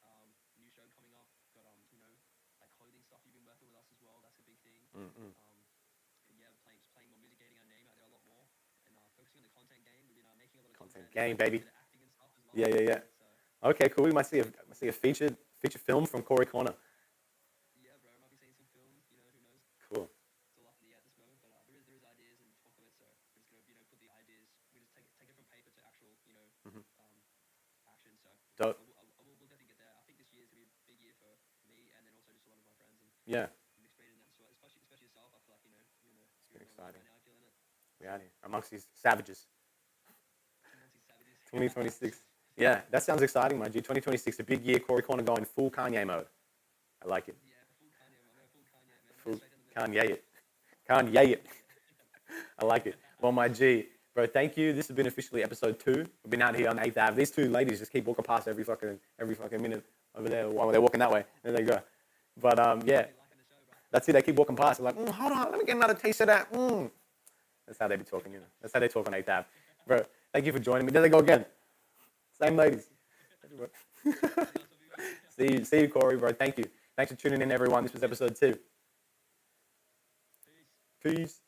new show coming up. Got like clothing stuff you've been working with us as well. That's a big thing. And yeah, playing more music, getting our name out there a lot more, and focusing on the content game. We've been making a lot of content game, baby. Acting and stuff as well. Yeah. So, Okay, cool. We might see a feature film from Corey Corner. yeah, bro, I might be seeing some film. Who knows? Cool. It's all up in the air at this moment, but there is ideas and talk of it. So we're just gonna put the ideas. We just take it from paper to actual action. So Dope. I will definitely get there. I think this year is gonna be a big year for me, and then also just a lot of my friends and Yeah. Mixed Breed and that. So especially yourself, I feel like you're in the been exciting. right now, feeling it. We out here amongst these savages. Amongst these savages. 2026. Yeah, that sounds exciting, my G. 2026, a big year. Corey Corner going full Kanye mode. I like it. Yeah, full Kanye, man. Full Kanye, man. Full Straight into the Kanye it. Kanye it. I like it. Well, my G, bro, thank you. This has been officially episode 2. We've been out here on 8th Ave. These two ladies just keep walking past every fucking minute over there while they're walking that way. There they go. But yeah, liking the show, bro. that's it. They keep walking past. They're like, hold on, let me get another taste of that. That's how they be talking, That's how they talk on 8th Ave. Bro, thank you for joining me. There they go again. Same ladies. See you, Corey, bro. Thank you. Thanks for tuning in, everyone. This was episode 2. Peace. Peace.